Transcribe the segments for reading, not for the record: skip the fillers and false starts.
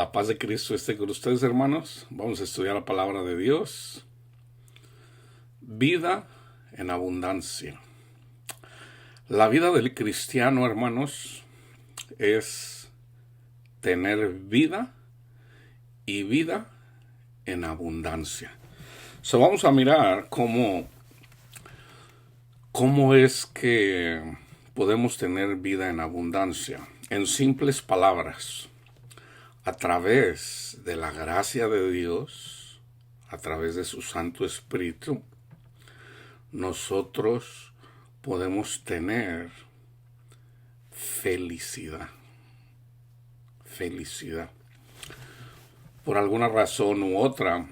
La paz de Cristo esté con ustedes, hermanos. Vamos a estudiar la palabra de Dios. Vida en abundancia. La vida del cristiano, hermanos, es tener vida y vida en abundancia. Vamos a mirar cómo es que podemos tener vida en abundancia. En simples palabras, a través de la gracia de Dios, a través de su Santo Espíritu, nosotros podemos tener felicidad. Felicidad. Por alguna razón u otra,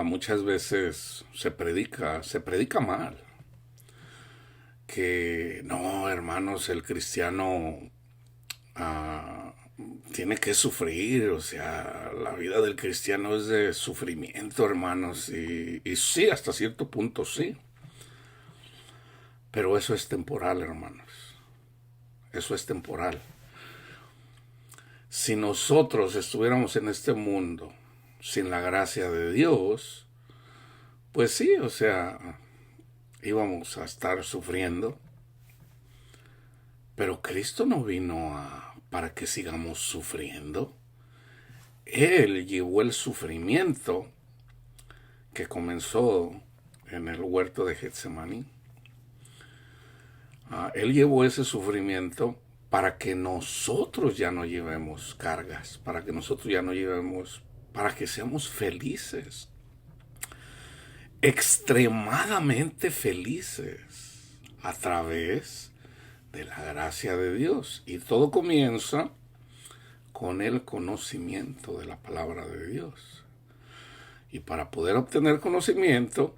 muchas veces se predica mal. Que no, hermanos, el cristiano tiene que sufrir, o sea, la vida del cristiano es de sufrimiento, hermanos, y sí, hasta cierto punto sí. Pero eso es temporal, hermanos. Eso es temporal. Si nosotros estuviéramos en este mundo sin la gracia de Dios, pues sí, o sea, íbamos a estar sufriendo. Pero Cristo no vino para que sigamos sufriendo. Él llevó el sufrimiento que comenzó en el huerto de Getsemaní. Él llevó ese sufrimiento para que nosotros ya no llevemos cargas, para que nosotros ya no llevemos, para que seamos felices, extremadamente felices a través de la gracia de Dios. Y todo comienza con el conocimiento de la palabra de Dios. Y para poder obtener conocimiento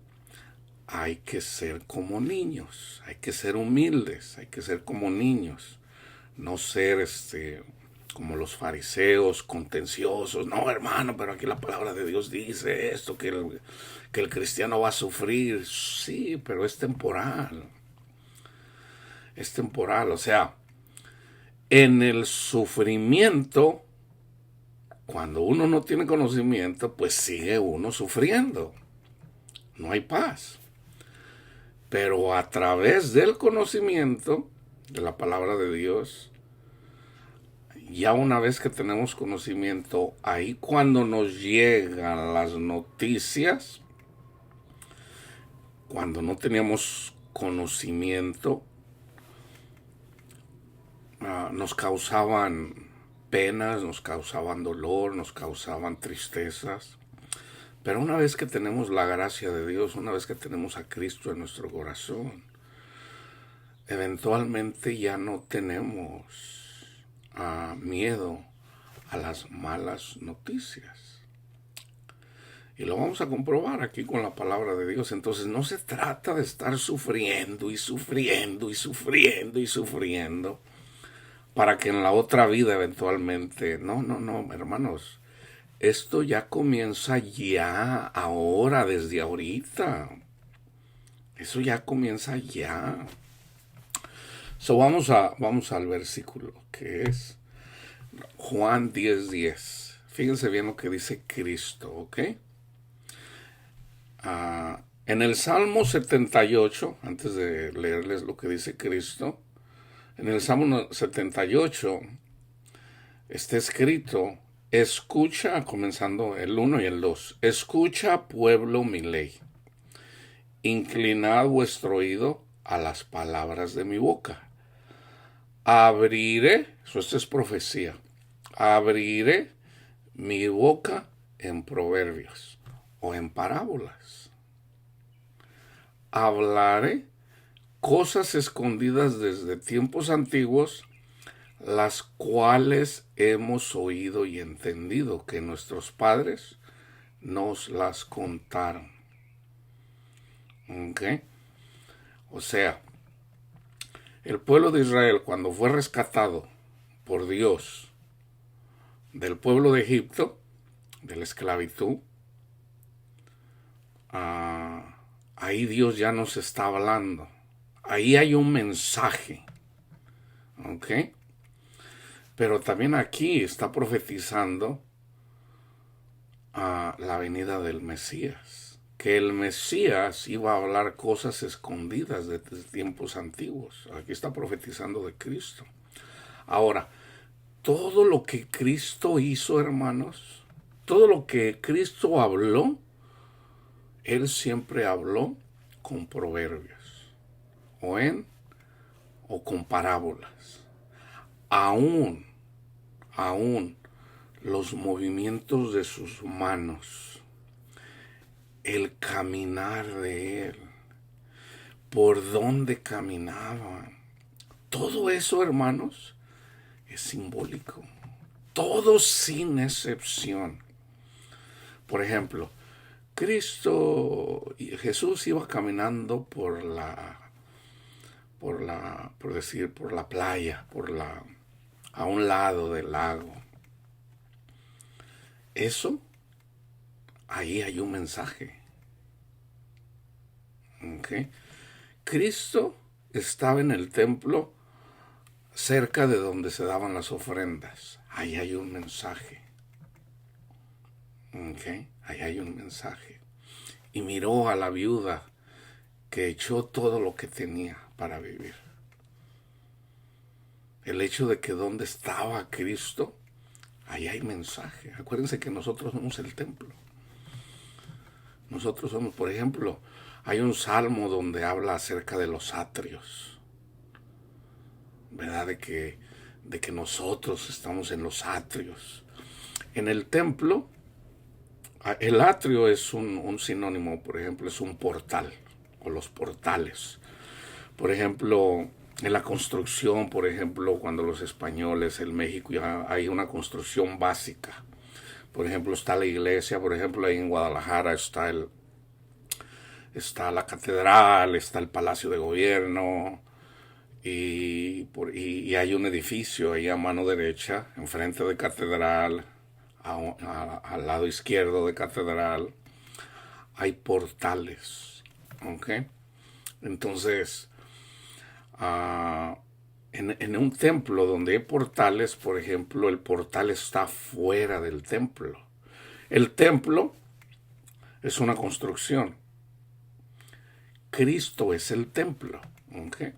hay que ser como niños, hay que ser humildes, hay que ser como niños, no ser como los fariseos contenciosos. No, hermano, pero aquí la palabra de Dios dice esto, que el cristiano va a sufrir. Sí, pero es temporal. Es temporal, o sea, en el sufrimiento, cuando uno no tiene conocimiento, pues sigue uno sufriendo. No hay paz. Pero a través del conocimiento de la palabra de Dios, ya una vez que tenemos conocimiento, ahí cuando nos llegan las noticias, cuando no teníamos conocimiento, nos causaban penas, nos causaban dolor, nos causaban tristezas. Pero una vez que tenemos la gracia de Dios, una vez que tenemos a Cristo en nuestro corazón, eventualmente ya no tenemos miedo a las malas noticias. Y lo vamos a comprobar aquí con la palabra de Dios. Entonces no se trata de estar sufriendo y sufriendo y sufriendo y sufriendo para que en la otra vida eventualmente, no, hermanos, esto ya comienza ya, ahora, desde ahorita. Eso ya comienza ya. Vamos al versículo que es Juan 10:10. Fíjense bien lo que dice Cristo, ¿ok? En el Salmo 78, antes de leerles lo que dice Cristo, en el Salmo 78 está escrito: escucha, comenzando el 1 y el 2. Escucha, pueblo, mi ley. Inclinad vuestro oído a las palabras de mi boca. Abriré, esto es profecía, abriré mi boca en proverbios o en parábolas. Hablaré cosas escondidas desde tiempos antiguos, las cuales hemos oído y entendido, que nuestros padres nos las contaron. ¿Ok? O sea, el pueblo de Israel, cuando fue rescatado por Dios del pueblo de Egipto, de la esclavitud, ahí Dios ya nos está hablando. Ahí hay un mensaje. ¿Ok? Pero también aquí está profetizando a la venida del Mesías, que el Mesías iba a hablar cosas escondidas desde tiempos antiguos. Aquí está profetizando de Cristo. Ahora, todo lo que Cristo hizo, hermanos, todo lo que Cristo habló, Él siempre habló con proverbios, o con parábolas. Aún los movimientos de sus manos, el caminar de Él, por dónde caminaba, todo eso, hermanos, es simbólico. Todo sin excepción. Por ejemplo, Jesús iba caminando por la playa, a un lado del lago. Eso, ahí hay un mensaje. ¿Okay? Cristo estaba en el templo cerca de donde se daban las ofrendas. Ahí hay un mensaje. ¿Okay? Ahí hay un mensaje. Y miró a la viuda que echó todo lo que tenía para vivir. El hecho de que donde estaba Cristo, ahí hay mensaje. Acuérdense que nosotros somos el templo. Nosotros somos, por ejemplo, hay un salmo donde habla acerca de los atrios, ¿verdad? De que nosotros estamos en los atrios. En el templo, el atrio es un sinónimo, por ejemplo, es un portal, o los portales. Por ejemplo, en la construcción, por ejemplo, cuando los españoles, en México, ya hay una construcción básica. Por ejemplo, está la iglesia, por ejemplo, ahí en Guadalajara está la catedral, está el Palacio de Gobierno, y hay un edificio ahí a mano derecha, enfrente de catedral, al lado izquierdo de catedral, hay portales, ¿ok? Entonces, en un templo donde hay portales, por ejemplo, el portal está fuera del templo. El templo es una construcción. Cristo es el templo. ¿Okay?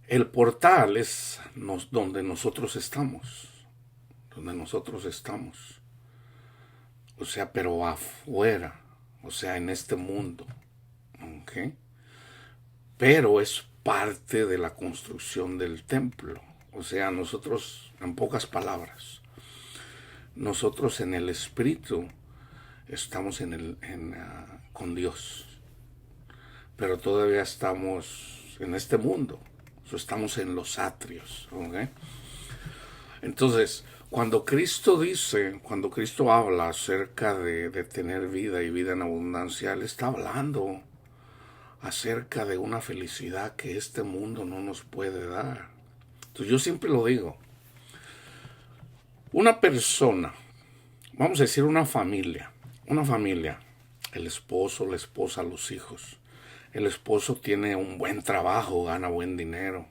El portal es donde nosotros estamos. Donde nosotros estamos. O sea, pero afuera. O sea, en este mundo. ¿Okay? Pero es parte de la construcción del templo. O sea, nosotros, en pocas palabras, nosotros en el Espíritu estamos con Dios. Pero todavía estamos en este mundo. Estamos en los atrios. ¿Okay? Entonces, cuando Cristo habla acerca de tener vida y vida en abundancia, Él está hablando acerca de una felicidad que este mundo no nos puede dar. Entonces yo siempre lo digo, una persona, vamos a decir una familia, el esposo, la esposa, los hijos. El esposo tiene un buen trabajo, gana buen dinero.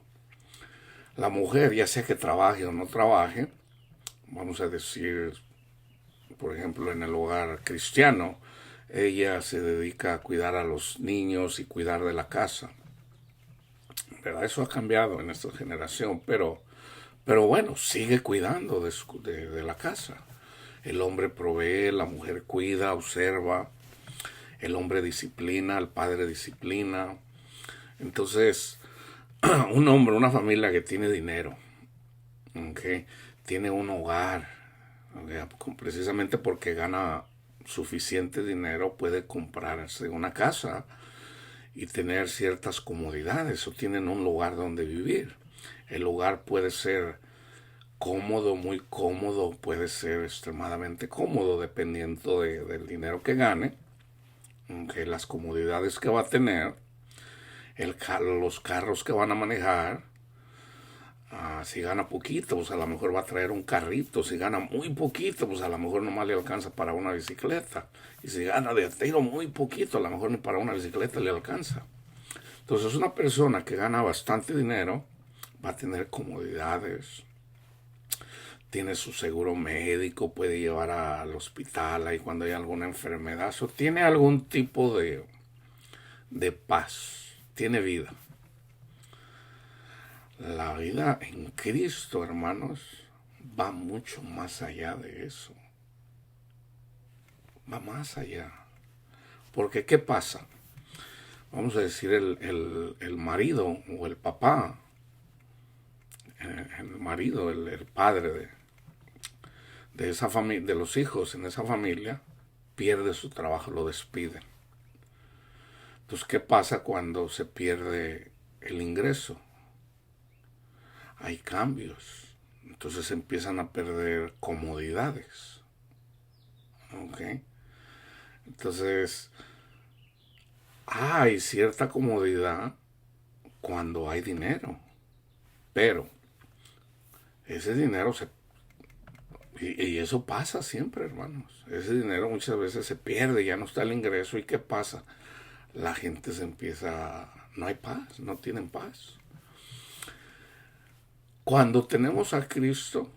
La mujer, ya sea que trabaje o no trabaje, vamos a decir, por ejemplo, en el hogar cristiano, ella se dedica a cuidar a los niños y cuidar de la casa. ¿Verdad? Eso ha cambiado en esta generación, pero bueno, sigue cuidando de la casa. El hombre provee, la mujer cuida, observa, el hombre disciplina, el padre disciplina. Entonces, un hombre, una familia que tiene dinero, ¿okay? Tiene un hogar, ¿okay? Precisamente porque gana suficiente dinero, puede comprarse una casa y tener ciertas comodidades, o tienen un lugar donde vivir. El lugar puede ser cómodo, muy cómodo, puede ser extremadamente cómodo, dependiendo del dinero que gane, ¿okay? Las comodidades que va a tener, los carros que van a manejar. Si gana poquito, pues a lo mejor va a traer un carrito. Si gana muy poquito, pues a lo mejor nomás le alcanza para una bicicleta. Y si gana de tiro muy poquito, a lo mejor ni para una bicicleta le alcanza. Entonces una persona que gana bastante dinero va a tener comodidades, tiene su seguro médico, puede llevar al hospital ahí cuando hay alguna enfermedad, o tiene algún tipo de paz, tiene vida. La vida en Cristo, hermanos, va mucho más allá de eso. Va más allá. Porque, ¿qué pasa? Vamos a decir, el marido o el papá, el marido, el padre de esa familia, de los hijos en esa familia, pierde su trabajo, lo despiden. Entonces, ¿qué pasa cuando se pierde el ingreso? Hay cambios. Entonces empiezan a perder comodidades. ¿Ok? Entonces, hay cierta comodidad cuando hay dinero. Pero ese dinero y eso pasa siempre, hermanos. Ese dinero muchas veces se pierde, ya no está el ingreso. ¿Y qué pasa? La gente se empieza... No hay paz, no tienen paz. Cuando tenemos a Cristo,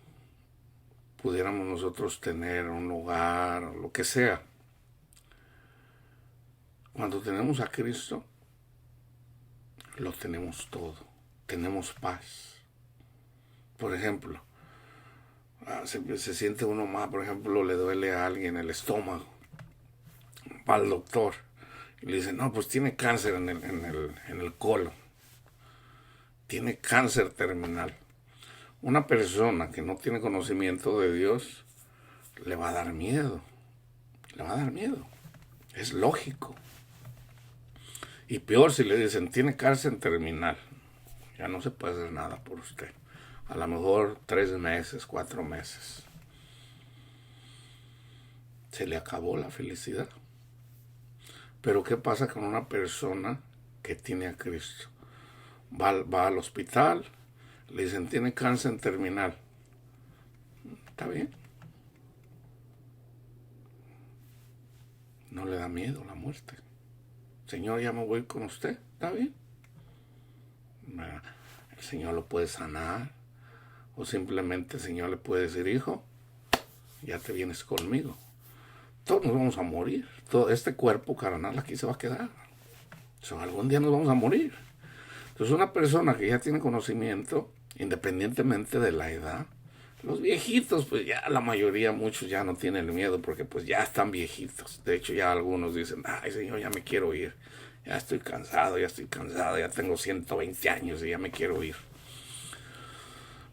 pudiéramos nosotros tener un lugar, lo que sea. Cuando tenemos a Cristo, lo tenemos todo. Tenemos paz. Por ejemplo, se siente uno mal, por ejemplo, le duele a alguien el estómago. Va al doctor y le dice, no, pues tiene cáncer en el colon. Tiene cáncer terminal. Una persona que no tiene conocimiento de Dios le va a dar miedo. Le va a dar miedo. Es lógico. Y peor si le dicen, tiene cáncer terminal. Ya no se puede hacer nada por usted. A lo mejor 3 meses, 4 meses. Se le acabó la felicidad. Pero ¿qué pasa con una persona que tiene a Cristo? Va al hospital, le dicen, tiene cáncer terminal. Está bien. No le da miedo la muerte. Señor, ya me voy con usted. Está bien. El Señor lo puede sanar. O simplemente el Señor le puede decir, hijo, ya te vienes conmigo. Todos nos vamos a morir. Todo este cuerpo carnal aquí se va a quedar. Algún día nos vamos a morir. Entonces una persona que ya tiene conocimiento, independientemente de la edad, los viejitos, pues ya la mayoría, muchos ya no tienen el miedo porque pues ya están viejitos. De hecho ya algunos dicen, ay Señor, ya me quiero ir. Ya estoy cansado, ya tengo 120 años y ya me quiero ir.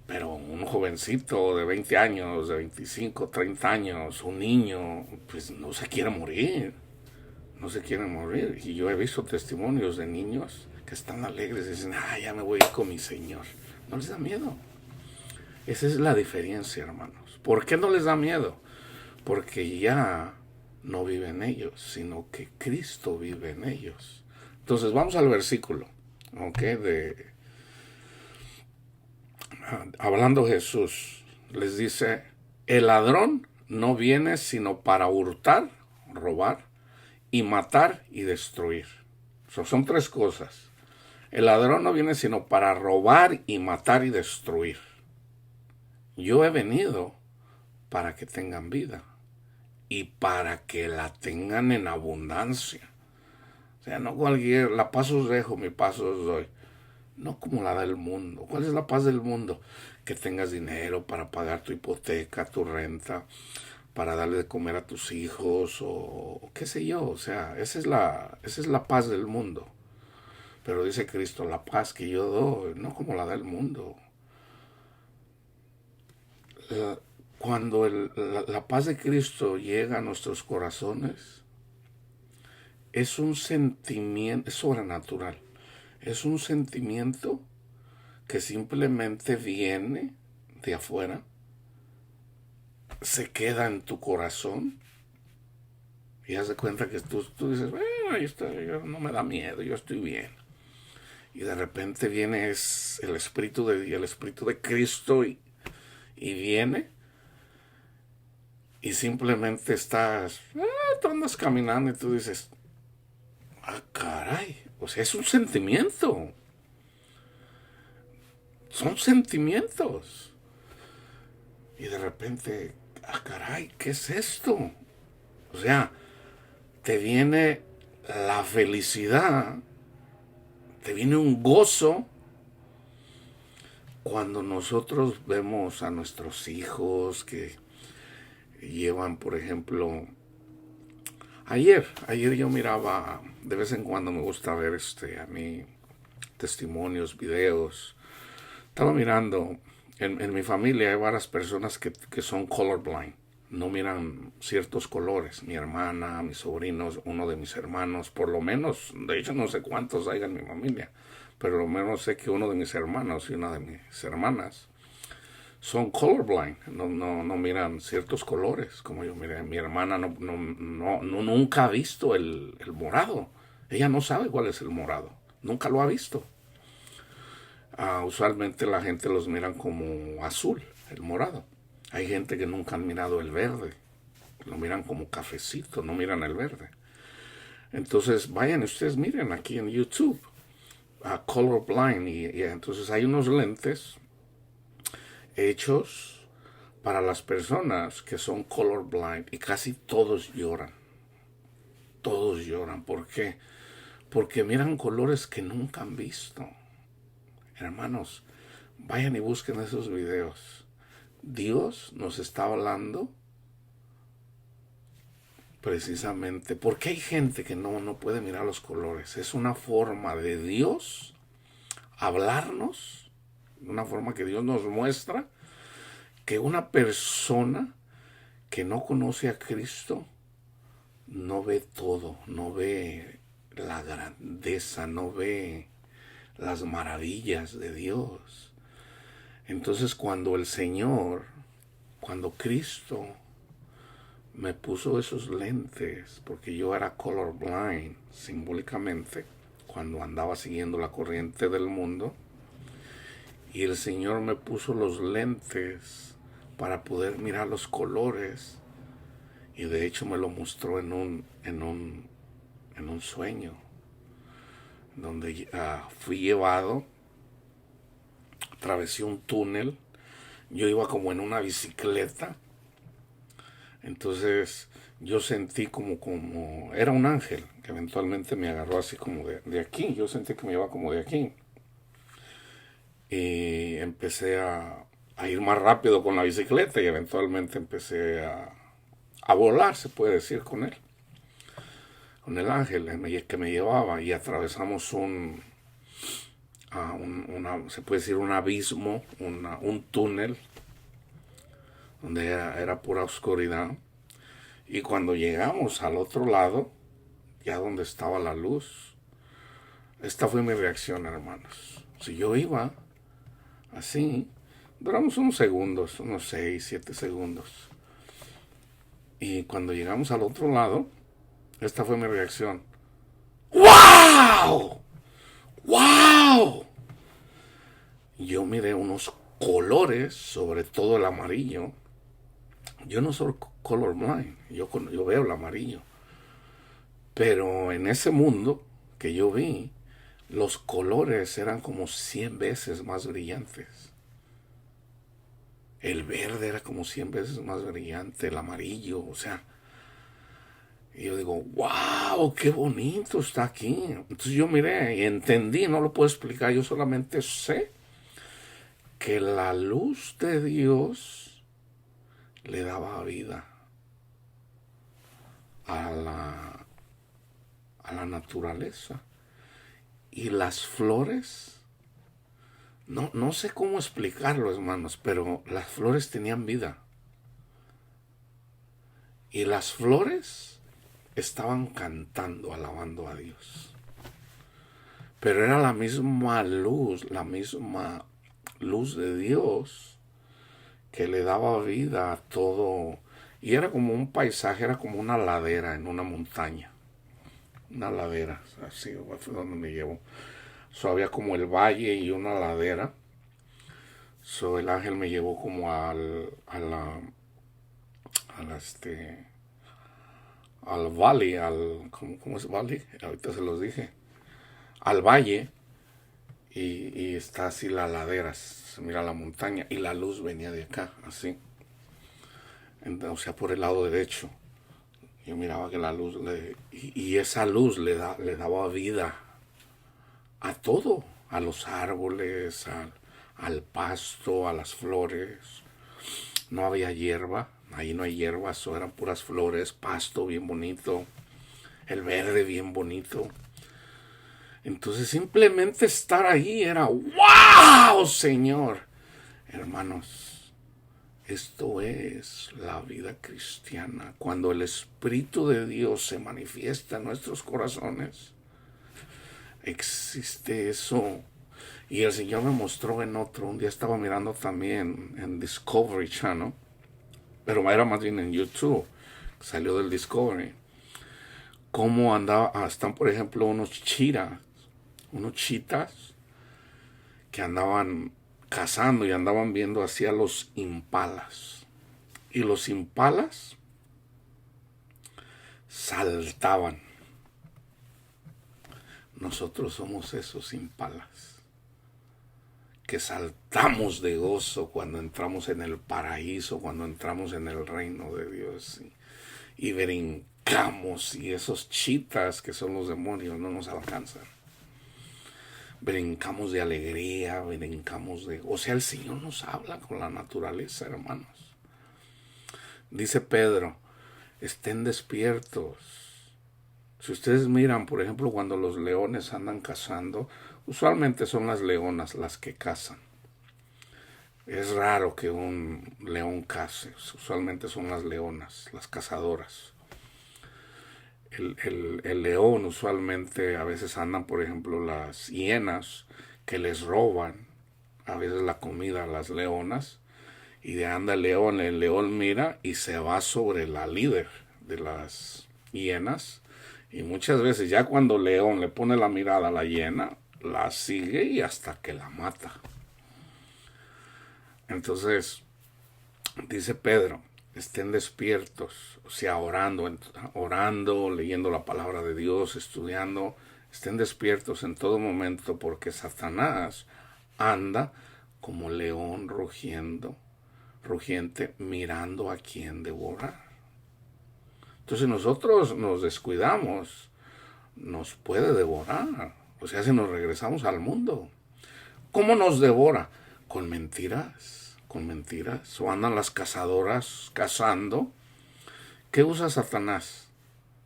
Pero un jovencito de 20 años, de 25, 30 años, un niño, pues no se quiere morir. No se quieren morir. Y yo he visto testimonios de niños que están alegres y dicen, ya me voy a ir con mi Señor. No les da miedo. Esa es la diferencia, hermanos. ¿Por qué no les da miedo? Porque ya no vive en ellos, sino que Cristo vive en ellos. Entonces vamos al versículo, ¿ok? Hablando Jesús, les dice, el ladrón no viene sino para hurtar, robar y matar y destruir. Son 3 cosas. El ladrón no viene sino para robar y matar y destruir. Yo he venido para que tengan vida y para que la tengan en abundancia. O sea, no cualquier, la paz os dejo, mi paz os doy. No como la del mundo. ¿Cuál es la paz del mundo? Que tengas dinero para pagar tu hipoteca, tu renta, para darle de comer a tus hijos o qué sé yo. O sea, esa es la paz del mundo. Pero dice Cristo, la paz que yo doy, no como la del mundo. Cuando la paz de Cristo llega a nuestros corazones, es un sentimiento, es sobrenatural. Es un sentimiento que simplemente viene de afuera, se queda en tu corazón y haz de cuenta que tú dices, bueno, no me da miedo, yo estoy bien. Y de repente viene el Espíritu de Cristo y viene y simplemente tú andas caminando y tú dices, caray, o sea, es un sentimiento. Son sentimientos. Y de repente, caray, ¿qué es esto? O sea, te viene la felicidad, te viene un gozo cuando nosotros vemos a nuestros hijos que llevan, por ejemplo, ayer yo miraba, de vez en cuando me gusta ver a mí testimonios, videos. Estaba mirando, en mi familia hay varias personas que son colorblind, no miran ciertos colores. Mi hermana, mis sobrinos, uno de mis hermanos, por lo menos, de hecho no sé cuántos hay en mi familia, pero lo menos sé que uno de mis hermanos y una de mis hermanas son colorblind, no miran ciertos colores, como yo miré. Mi hermana nunca ha visto el morado, ella no sabe cuál es el morado, nunca lo ha visto. Usualmente la gente los miran como azul, el morado. Hay gente que nunca han mirado el verde, lo miran como cafecito, no miran el verde. Entonces vayan ustedes, miren aquí en YouTube, colorblind, y entonces hay unos lentes hechos para las personas que son colorblind y casi todos lloran. Todos lloran. ¿Por qué? Porque miran colores que nunca han visto. Hermanos, vayan y busquen esos videos. Dios nos está hablando precisamente porque hay gente que no puede mirar los colores. Es una forma de Dios hablarnos, una forma que Dios nos muestra que una persona que no conoce a Cristo no ve todo, no ve la grandeza, no ve las maravillas de Dios. Entonces cuando cuando Cristo me puso esos lentes, porque yo era colorblind simbólicamente, cuando andaba siguiendo la corriente del mundo, y el Señor me puso los lentes para poder mirar los colores, y de hecho me lo mostró en un sueño, donde fui llevado, atravesé un túnel, yo iba como en una bicicleta. Entonces yo sentí como era un ángel que eventualmente me agarró así como de aquí. Yo sentí que me iba como de aquí. Y empecé a ir más rápido con la bicicleta y eventualmente empecé a volar, se puede decir, con él. Con el ángel que me llevaba, y atravesamos se puede decir un abismo, un túnel donde era pura oscuridad. Y cuando llegamos al otro lado, ya donde estaba la luz, esta fue mi reacción, hermanos. Si yo iba así, duramos unos segundos, unos 6, 7 segundos. Y cuando llegamos al otro lado, esta fue mi reacción. ¡Wow! ¡Wow! Yo miré unos colores, sobre todo el amarillo. Yo no soy colorblind, yo veo el amarillo. Pero en ese mundo que yo vi, los colores eran como 100 veces más brillantes. El verde era como 100 veces más brillante, el amarillo, o sea. Y yo digo, wow, qué bonito está aquí. Entonces yo miré y entendí, no lo puedo explicar, yo solamente sé que la luz de Dios le daba vida a la naturaleza. Y las flores, no sé cómo explicarlo, hermanos, pero las flores tenían vida. Y las flores estaban cantando, alabando a Dios. Pero era la misma luz de Dios que le daba vida a todo. Y era como un paisaje, era como una ladera en una montaña. Una ladera, así fue donde me llevó. Había como el valle y una ladera. El ángel me llevó como al valle, ¿cómo es valle? Ahorita se los dije. Al valle. y está así la ladera, se mira la montaña y la luz venía de acá, así. O sea, por el lado derecho. Yo miraba que la luz, y esa luz le daba vida a todo, a los árboles, al pasto, a las flores. No había hierba, ahí no hay hierba, eso eran puras flores, pasto bien bonito, el verde bien bonito. Entonces simplemente estar ahí era ¡wow, Señor! Hermanos, esto es la vida cristiana. Cuando el Espíritu de Dios se manifiesta en nuestros corazones, existe eso. Y el Señor me mostró en otro. Un día estaba mirando también en Discovery Channel, pero era más bien en YouTube. Salió del Discovery. Cómo andaba, están por ejemplo unos chitas que andaban cazando y andaban viendo hacia los impalas. Y los impalas saltaban. Nosotros somos esos impalas que saltamos de gozo cuando entramos en el paraíso, cuando entramos en el reino de Dios y brincamos, y esos chitas que son los demonios no nos alcanzan. Brincamos de alegría, brincamos de... O sea, el Señor nos habla con la naturaleza, hermanos. Dice Pedro, estén despiertos. Si ustedes miran, por ejemplo, cuando los leones andan cazando, usualmente son las leonas las que cazan. Es raro que un león cace, usualmente son las leonas, las cazadoras. El león usualmente a veces andan, por ejemplo, las hienas que les roban a veces la comida a las leonas, y de anda el león mira y se va sobre la líder de las hienas, y muchas veces ya cuando el león le pone la mirada a la hiena, la sigue y hasta que la mata. Entonces, dice Pedro, estén despiertos, o sea, orando, leyendo la palabra de Dios, estudiando, estén despiertos en todo momento, porque Satanás anda como león rugiente, mirando a quien devorar. Entonces, si nosotros nos descuidamos, nos puede devorar. O sea, si nos regresamos al mundo. ¿Cómo nos devora? Con mentiras, con mentiras. O andan las cazadoras cazando. ¿Qué usa Satanás,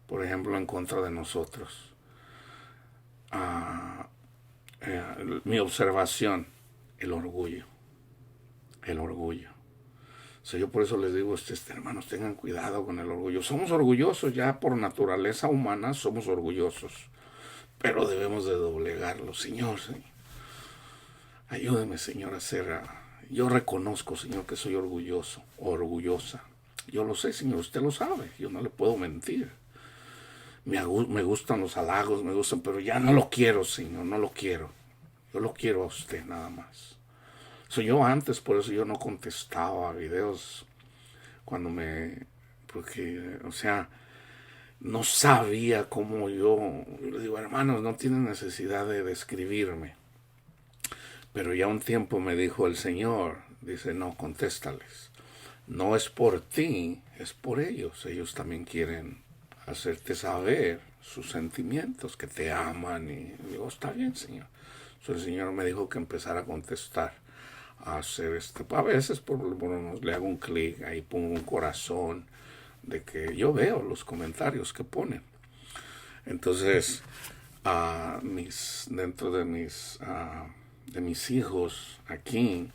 por ejemplo, en contra de nosotros? Mi observación, el orgullo. El orgullo. O sea, yo por eso les digo, hermanos, tengan cuidado con el orgullo. Somos orgullosos, ya por naturaleza humana somos orgullosos. Pero debemos de doblegarlo. Señor, ayúdeme, Señor, a ser... Yo reconozco, Señor, que soy orgulloso, orgullosa. Yo lo sé, Señor, usted lo sabe. Yo no le puedo mentir. Me gustan los halagos, me gustan, pero ya no lo quiero, Señor, no lo quiero. Yo lo quiero a usted nada más. Yo antes, por eso yo no contestaba a videos porque, o sea, no sabía cómo yo le digo, hermanos, no tienen necesidad de escribirme. Pero ya un tiempo me dijo el Señor, dice, no, contéstales. No es por ti, es por ellos. Ellos también quieren hacerte saber sus sentimientos, que te aman. Y digo, está bien, Señor. El Señor me dijo que empezara a contestar, a hacer a veces por lo menos le hago un clic, ahí pongo un corazón, de que yo veo los comentarios que ponen. Entonces, dentro de mis hijos aquí,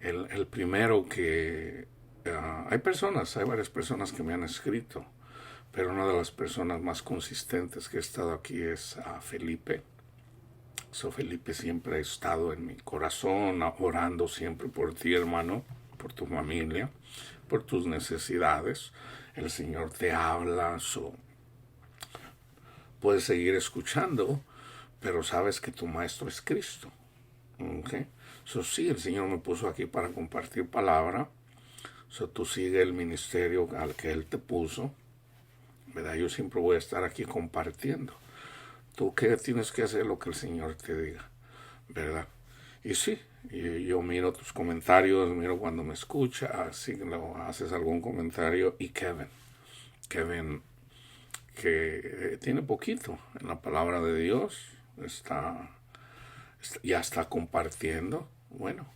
el primero que hay varias personas que me han escrito, pero una de las personas más consistentes que he estado aquí es Felipe. Felipe siempre ha estado en mi corazón, orando siempre por ti, hermano, por tu familia, por tus necesidades. El Señor te habla, puedes seguir escuchando, pero sabes que tu maestro es Cristo. ¿Okay? Sí, el Señor me puso aquí para compartir palabra. Tú sigue el ministerio al que Él te puso, ¿verdad? Yo siempre voy a estar aquí compartiendo. Tú qué tienes que hacer lo que el Señor te diga. ¿verdad? Y sí, yo miro tus comentarios, miro cuando me escuchas, si haces algún comentario. Y Kevin, que tiene poquito en la palabra de Dios, ya está compartiendo. Bueno,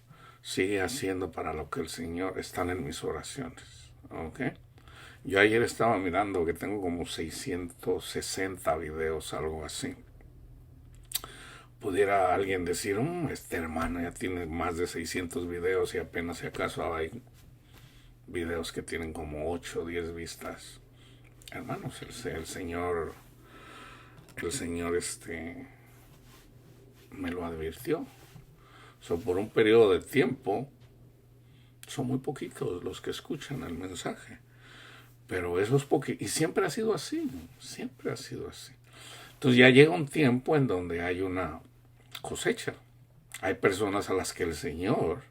sigue haciendo para lo que el Señor están en mis oraciones. ¿Ok? Yo ayer estaba mirando que tengo como 660 videos, algo así. Pudiera alguien decir, este hermano ya tiene más de 600 videos y apenas si acaso hay videos que tienen como 8 o 10 vistas. Hermanos, el Señor me lo advirtió. Por un periodo de tiempo, son muy poquitos los que escuchan el mensaje. Pero esos poquitos, y siempre ha sido así, siempre ha sido así. Entonces ya llega un tiempo en donde hay una cosecha. Hay personas a las que el Señor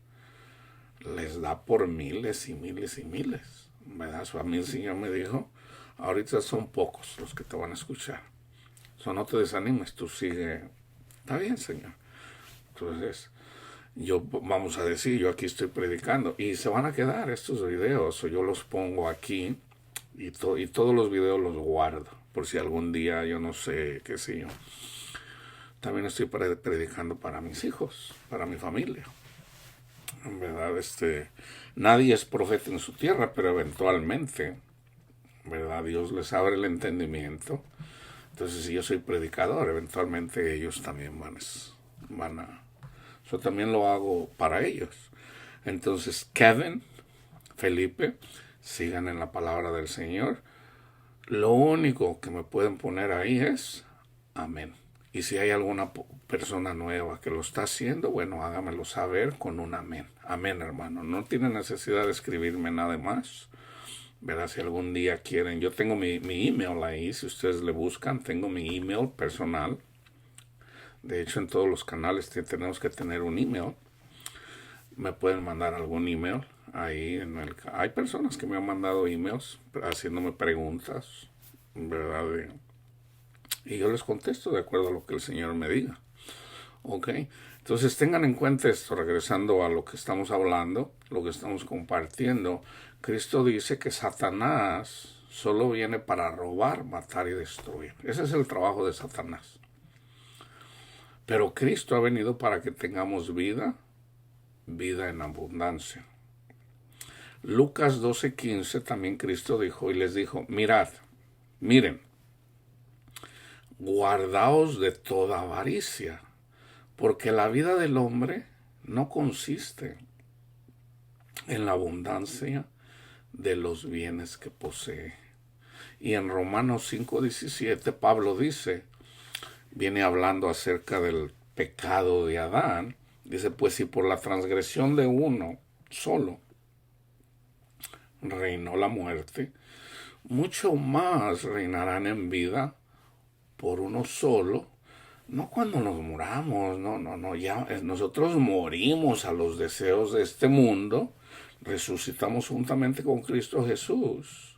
les da por miles y miles y miles. ¿Verdad? A mí el Señor me dijo, ahorita son pocos los que te van a escuchar. No te desanimes, tú sigue. Está bien, Señor. Entonces, vamos a decir, yo aquí estoy predicando y se van a quedar estos videos, o yo los pongo aquí y todos los videos los guardo, por si algún día, yo no sé, qué sé yo. También estoy predicando para mis hijos, para mi familia. En verdad, nadie es profeta en su tierra, pero eventualmente, ¿verdad? Dios les abre el entendimiento. Entonces, si yo soy predicador, eventualmente ellos también van a... Yo también lo hago para ellos. Entonces, Kevin, Felipe, sigan en la palabra del Señor. Lo único que me pueden poner ahí es amén. Y si hay alguna persona nueva que lo está haciendo, bueno, hágamelo saber con un amén. Amén, hermano. No tiene necesidad de escribirme nada más. ¿Verdad? Si algún día quieren, yo tengo mi email ahí, si ustedes le buscan, tengo mi email personal. De hecho, en todos los canales tenemos que tener un email. Me pueden mandar algún email ahí. Hay personas que me han mandado emails haciéndome preguntas, ¿verdad? Y yo les contesto de acuerdo a lo que el Señor me diga. ¿Ok? Entonces tengan en cuenta esto, regresando a lo que estamos hablando, lo que estamos compartiendo. Cristo dice que Satanás solo viene para robar, matar y destruir. Ese es el trabajo de Satanás. Pero Cristo ha venido para que tengamos vida en abundancia. Lucas 12:15 también Cristo dijo y les dijo, miren, guardaos de toda avaricia, porque la vida del hombre no consiste en la abundancia de los bienes que posee. Y en Romanos 5:17 Pablo viene hablando acerca del pecado de Adán, dice, pues si por la transgresión de uno solo reinó la muerte, mucho más reinarán en vida por uno solo. No cuando nos muramos, no, ya nosotros morimos a los deseos de este mundo, resucitamos juntamente con Cristo Jesús.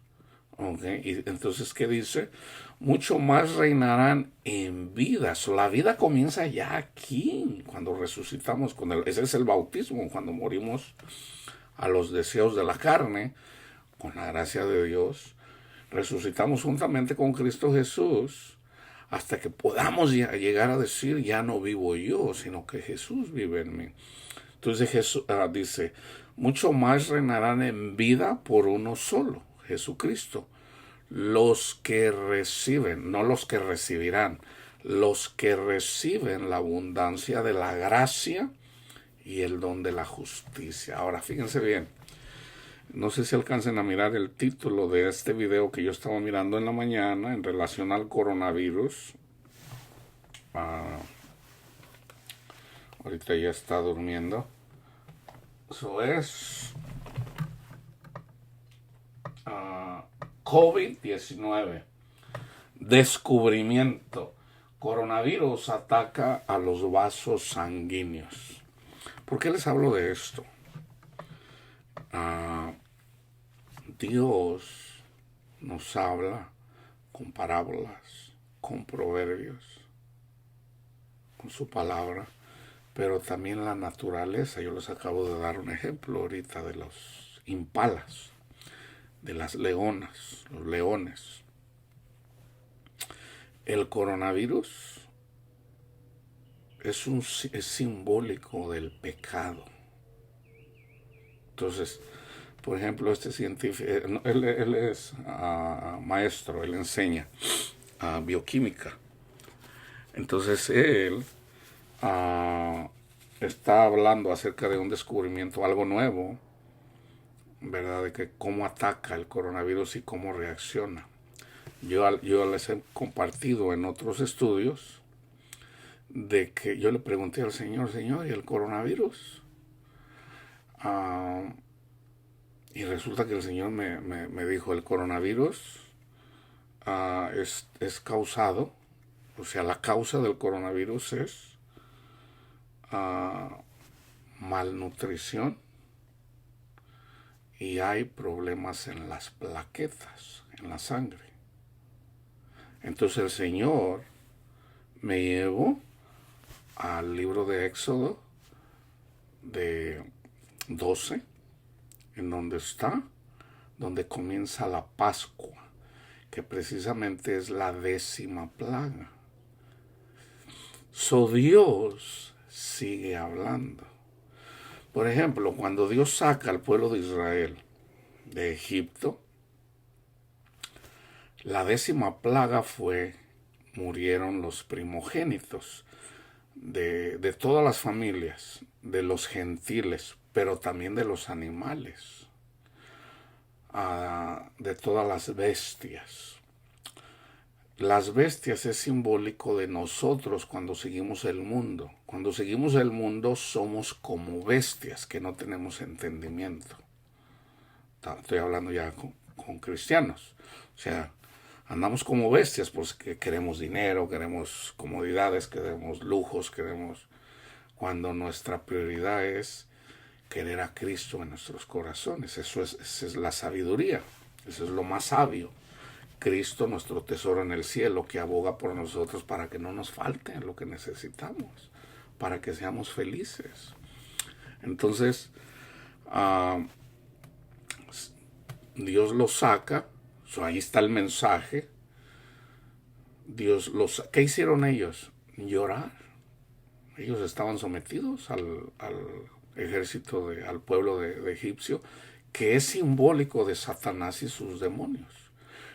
¿Okay? Y entonces, ¿qué dice? Mucho más reinarán en vida. La vida comienza ya aquí, cuando resucitamos ese es el bautismo, cuando morimos a los deseos de la carne, con la gracia de Dios, resucitamos juntamente con Cristo Jesús, hasta que podamos llegar a decir, ya no vivo yo, sino que Jesús vive en mí. Entonces Jesús dice, mucho más reinarán en vida por uno solo, Jesucristo. Los que reciben, no los que recibirán, los que reciben la abundancia de la gracia y el don de la justicia. Ahora, fíjense bien, no sé si alcancen a mirar el título de este video que yo estaba mirando en la mañana en relación al coronavirus. Ahorita ya está durmiendo. Eso es COVID-19. Descubrimiento. Coronavirus ataca a los vasos sanguíneos. ¿Por qué les hablo de esto? Dios nos habla con parábolas, con proverbios, con su palabra, pero también la naturaleza. Yo les acabo de dar un ejemplo ahorita de los impalas, de las leonas, los leones. El coronavirus es simbólico del pecado. Entonces, por ejemplo, este científico, él es maestro, él enseña bioquímica. Entonces, él está hablando acerca de un descubrimiento, algo nuevo, ¿verdad? De que cómo ataca el coronavirus y cómo reacciona. Yo les he compartido en otros estudios de que yo le pregunté al Señor, ¿y el coronavirus? Y resulta que el Señor me dijo, el coronavirus es causado, o sea, la causa del coronavirus es malnutrición y hay problemas en las plaquetas, en la sangre. Entonces el Señor me llevó al libro de Éxodo de 12, en donde comienza la Pascua, que precisamente es la 10ª plaga. Dios sigue hablando. Por ejemplo, cuando Dios saca al pueblo de Israel de Egipto, la 10ª plaga murieron los primogénitos de todas las familias, de los gentiles, pero también de los animales, de todas las bestias. Las bestias es simbólico de nosotros cuando seguimos el mundo. Cuando seguimos el mundo somos como bestias que no tenemos entendimiento. Estoy hablando ya con cristianos. O sea, andamos como bestias porque queremos dinero, queremos comodidades, queremos lujos, cuando nuestra prioridad es querer a Cristo en nuestros corazones. Esa es la sabiduría, eso es lo más sabio. Cristo, nuestro tesoro en el cielo, que aboga por nosotros para que no nos falte lo que necesitamos, para que seamos felices. Entonces, Dios los saca, ahí está el mensaje. ¿Qué hicieron ellos? Llorar. Ellos estaban sometidos al ejército, al pueblo de egipcio, que es simbólico de Satanás y sus demonios.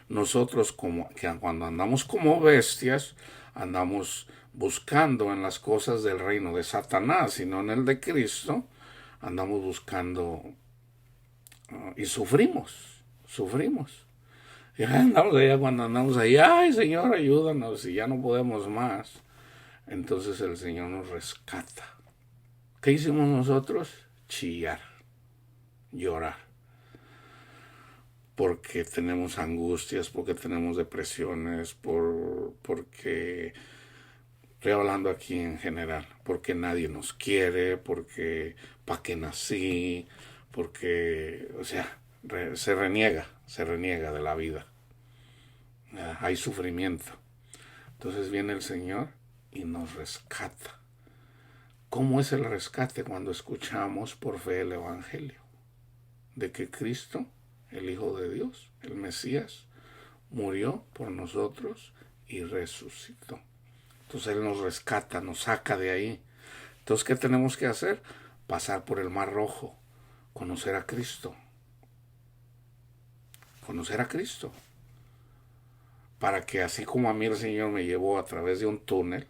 Nosotros cuando andamos como bestias, andamos buscando en las cosas del reino de Satanás y no en el de Cristo, andamos buscando y sufrimos. Y andamos allá, cuando andamos ahí, ay Señor, ayúdanos, y ya no podemos más. Entonces el Señor nos rescata. ¿Qué hicimos nosotros? Chillar, llorar. Porque tenemos angustias, porque tenemos depresiones, porque estoy hablando aquí en general, porque nadie nos quiere, porque ¿para qué nací? Porque, o sea, se reniega de la vida. Hay sufrimiento. Entonces viene el Señor y nos rescata. ¿Cómo es el rescate? Cuando escuchamos por fe el Evangelio de que Cristo, el Hijo de Dios, el Mesías, murió por nosotros y resucitó. Entonces Él nos rescata, nos saca de ahí. Entonces, ¿qué tenemos que hacer? Pasar por el Mar Rojo, conocer a Cristo. Conocer a Cristo. Para que así como a mí el Señor me llevó a través de un túnel,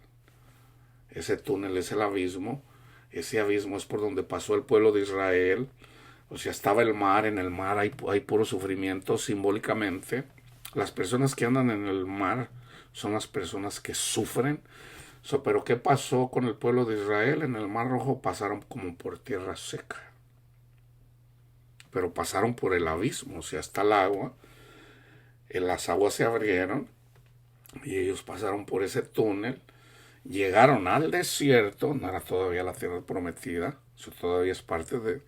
ese túnel es el abismo, ese abismo es por donde pasó el pueblo de Israel. O sea, estaba el mar, en el mar hay puro sufrimiento simbólicamente. Las personas que andan en el mar son las personas que sufren. Pero ¿qué pasó con el pueblo de Israel? En el Mar Rojo pasaron como por tierra seca. Pero pasaron por el abismo, o sea, hasta el agua. Las aguas se abrieron y ellos pasaron por ese túnel. Llegaron al desierto, no era todavía la tierra prometida, eso todavía es parte de...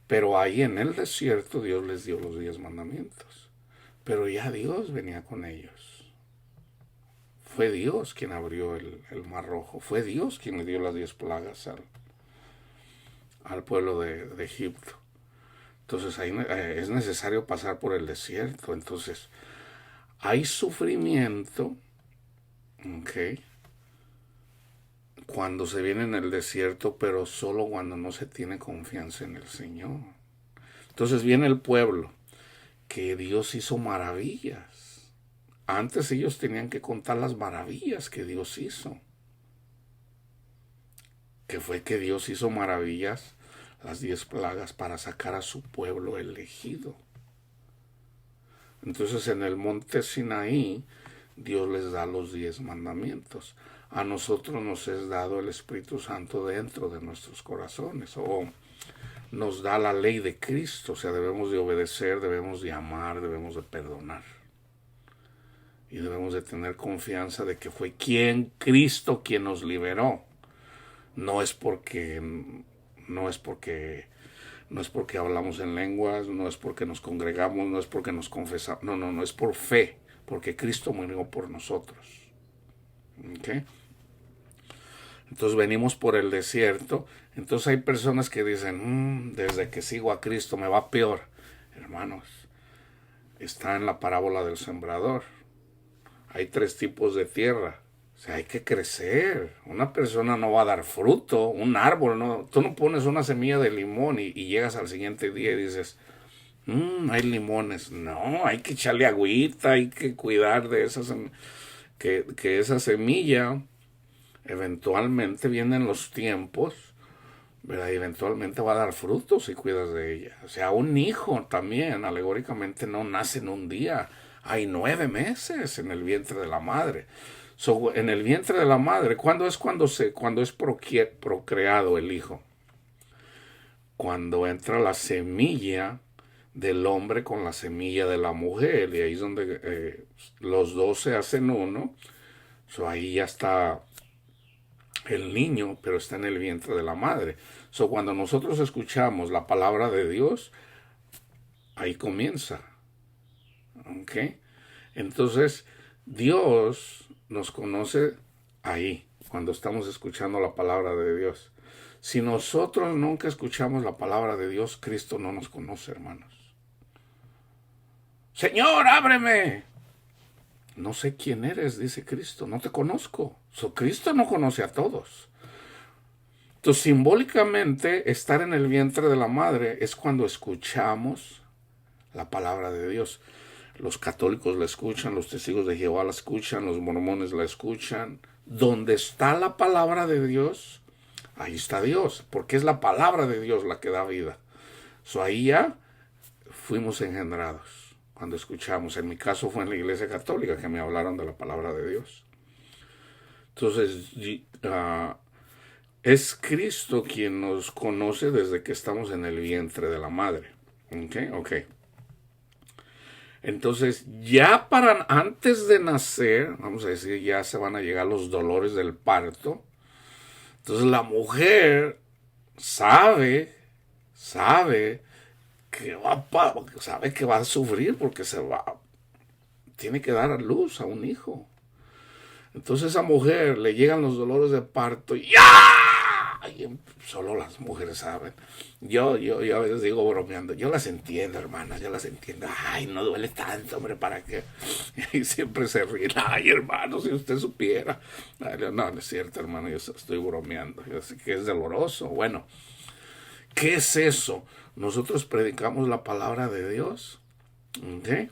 Pero ahí en el desierto Dios les dio los 10 mandamientos. Pero ya Dios venía con ellos. Fue Dios quien abrió el Mar Rojo. Fue Dios quien le dio las 10 plagas al pueblo de Egipto. Entonces ahí es necesario pasar por el desierto. Entonces hay sufrimiento, ¿ok?, cuando se viene en el desierto, pero solo cuando no se tiene confianza en el Señor. Entonces viene el pueblo, que Dios hizo maravillas. Antes ellos tenían que contar las maravillas que Dios hizo. Que fue que Dios hizo maravillas, las 10 plagas, para sacar a su pueblo elegido. Entonces en el monte Sinaí, Dios les da los 10 mandamientos. A nosotros nos es dado el Espíritu Santo dentro de nuestros corazones, o nos da la ley de Cristo. O sea, debemos de obedecer, debemos de amar, debemos de perdonar. Y debemos de tener confianza de que fue Cristo quien nos liberó. No es porque hablamos en lenguas, no es porque nos congregamos, no es porque nos confesamos. No, es por fe, porque Cristo murió por nosotros. ¿Okay? Entonces venimos por el desierto. Entonces hay personas que dicen, desde que sigo a Cristo me va peor. Hermanos, está en la parábola del sembrador. Hay 3 tipos de tierra. O sea, hay que crecer. Una persona no va a dar fruto. Un árbol, no. Tú no pones una semilla de limón y llegas al siguiente día y dices, hay limones. No, hay que echarle agüita, hay que cuidar de esas, que esa semilla eventualmente vienen los tiempos, ¿verdad? Y eventualmente va a dar frutos si cuidas de ella. O sea, un hijo también, alegóricamente, no nace en un día. Hay 9 meses en el vientre de la madre. En el vientre de la madre, ¿cuándo es procreado el hijo? Cuando entra la semilla del hombre con la semilla de la mujer, y ahí es donde los dos se hacen uno. Ahí ya está el niño, pero está en el vientre de la madre. Cuando nosotros escuchamos la palabra de Dios, ahí comienza. ¿Ok? Entonces, Dios nos conoce ahí, cuando estamos escuchando la palabra de Dios. Si nosotros nunca escuchamos la palabra de Dios, Cristo no nos conoce, hermanos. Señor, ábreme. No sé quién eres, dice Cristo, no te conozco. Cristo no conoce a todos. Entonces, simbólicamente, estar en el vientre de la madre es cuando escuchamos la palabra de Dios. Los católicos la escuchan, los testigos de Jehová la escuchan, los mormones la escuchan. Donde está la palabra de Dios, ahí está Dios, porque es la palabra de Dios la que da vida. Ahí ya fuimos engendrados. Cuando escuchamos, en mi caso fue en la iglesia católica que me hablaron de la palabra de Dios. Entonces, es Cristo quien nos conoce desde que estamos en el vientre de la madre. Ok. Entonces, ya antes de nacer, vamos a decir, ya se van a llegar los dolores del parto. Entonces, la mujer sabe que va a sufrir porque tiene que dar a luz a un hijo. Entonces a esa mujer le llegan los dolores de parto y solo las mujeres saben. Yo a veces digo bromeando, yo las entiendo, hermanas, yo las entiendo. Ay, no duele tanto, hombre, ¿para qué? Y siempre se ríen. Ay, hermano, si usted supiera. No es cierto, hermano, yo estoy bromeando. Yo sé que es doloroso. Bueno, ¿qué es eso? Nosotros predicamos la palabra de Dios. ¿Ok?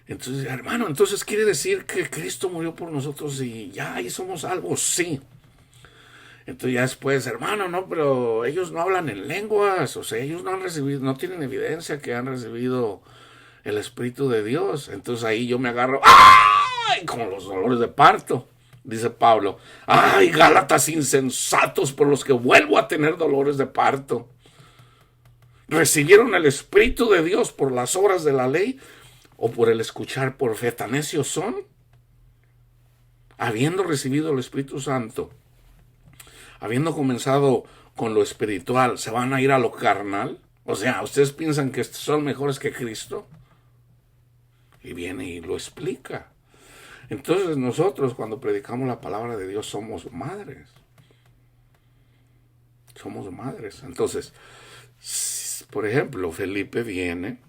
Entonces, hermano, entonces quiere decir que Cristo murió por nosotros y ya ahí somos salvos. Sí. Entonces ya después, hermano, no, pero ellos no hablan en lenguas. O sea, ellos no tienen evidencia que han recibido el Espíritu de Dios. Entonces ahí yo me agarro, ¡ay!, con los dolores de parto. Dice Pablo, ¡ay, Gálatas insensatos, por los que vuelvo a tener dolores de parto! ¿Recibieron el Espíritu de Dios por las obras de la ley o por el escuchar por fe? ¿Tan necios son? Habiendo recibido el Espíritu Santo, habiendo comenzado con lo espiritual, ¿se van a ir a lo carnal? O sea, ¿ustedes piensan que son mejores que Cristo? Y viene y lo explica. Entonces nosotros, cuando predicamos la palabra de Dios, somos madres. somos madres. Entonces, por ejemplo, Felipe viene,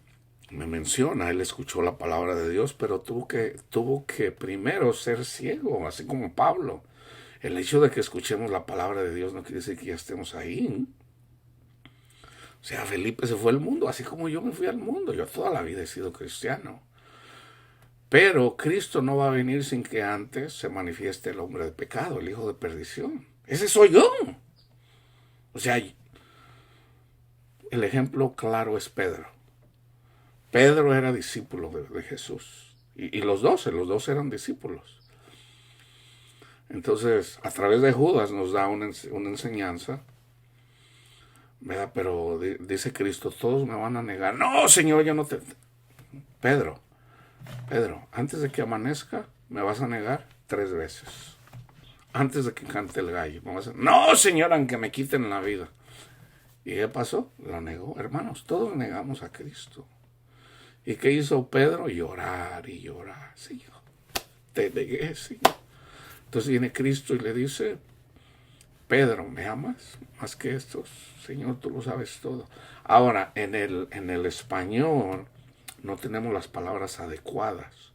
me menciona, él escuchó la palabra de Dios, pero tuvo que primero ser ciego, así como Pablo. El hecho de que escuchemos la palabra de Dios no quiere decir que ya estemos ahí. O sea, Felipe se fue al mundo, así como yo me fui al mundo. Yo toda la vida he sido cristiano. Pero Cristo no va a venir sin que antes se manifieste el hombre de pecado, el hijo de perdición. Ese soy yo. O sea, el ejemplo claro es Pedro. Pedro era discípulo de Jesús. Y los 12 eran discípulos. Entonces, a través de Judas nos da una enseñanza, ¿verdad? Pero dice Cristo, todos me van a negar. No, Señor, yo no te... Pedro, antes de que amanezca, me vas a negar 3 veces. Antes de que cante el gallo, me vas a... No, Señor, aunque me quiten la vida. ¿Y qué pasó? Lo negó. Hermanos, todos negamos a Cristo. ¿Y qué hizo Pedro? Llorar y llorar. Señor, te negué, Señor. Entonces viene Cristo y le dice, Pedro, ¿me amas más que estos? Señor, tú lo sabes todo. Ahora, en el español no tenemos las palabras adecuadas,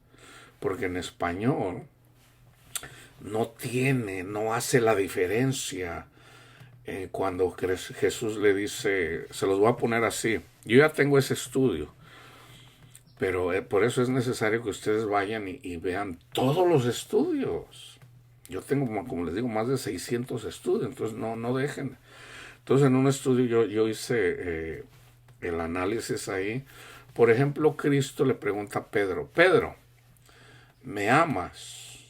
porque en español no hace la diferencia cuando Jesús le dice, se los voy a poner así. Yo ya tengo ese estudio, pero por eso es necesario que ustedes vayan y vean todos los estudios. Yo tengo, como les digo, más de 600 estudios, entonces no dejen. Entonces en un estudio yo hice el análisis ahí. Por ejemplo, Cristo le pregunta a Pedro, Pedro, ¿me amas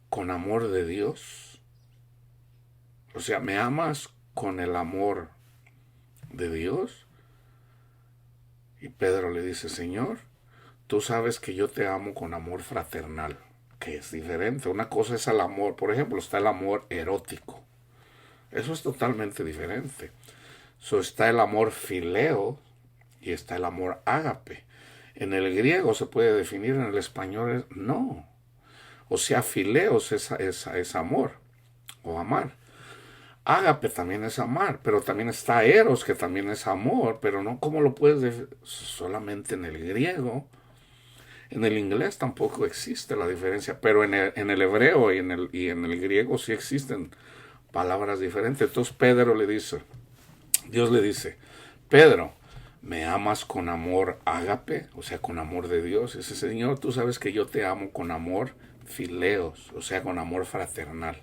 con amor de Dios? O sea, ¿me amas con el amor de Dios? Y Pedro le dice, Señor, tú sabes que yo te amo con amor fraternal, que es diferente. Una cosa es el amor, por ejemplo, está el amor erótico. Eso es totalmente diferente. Está el amor fileo y está el amor ágape. En el griego se puede definir, en el español no. O sea, fileos es amor o amar. Ágape también es amar, pero también está eros, que también es amor, pero no como lo puedes definir solamente en el griego. En el inglés tampoco existe la diferencia, pero en el hebreo y en el griego sí existen palabras diferentes. Entonces Dios le dice, Pedro, ¿me amas con amor ágape? O sea, con amor de Dios. Ese Señor, tú sabes que yo te amo con amor fileos, o sea, con amor fraternal.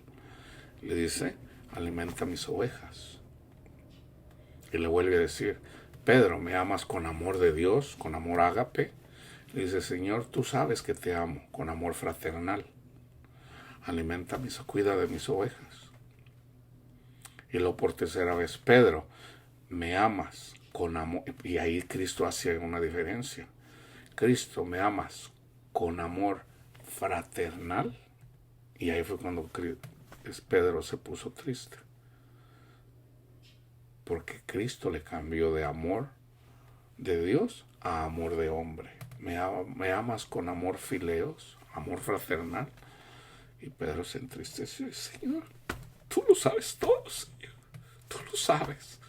Le dice, alimenta mis ovejas. Y le vuelve a decir, Pedro, ¿me amas con amor de Dios, con amor ágape? Le dice, Señor, tú sabes que te amo con amor fraternal. Cuida de mis ovejas. Y luego por tercera vez, Pedro, ¿me amas con amor? Y ahí Cristo hace una diferencia. Cristo, ¿me amas con amor fraternal? Y ahí fue cuando Pedro se puso triste. Porque Cristo le cambió de amor de Dios a amor de hombre. ¿Me amas con amor fileos, amor fraternal? Y Pedro se entristeció. Señor, tú lo sabes todo, Señor. Tú lo sabes.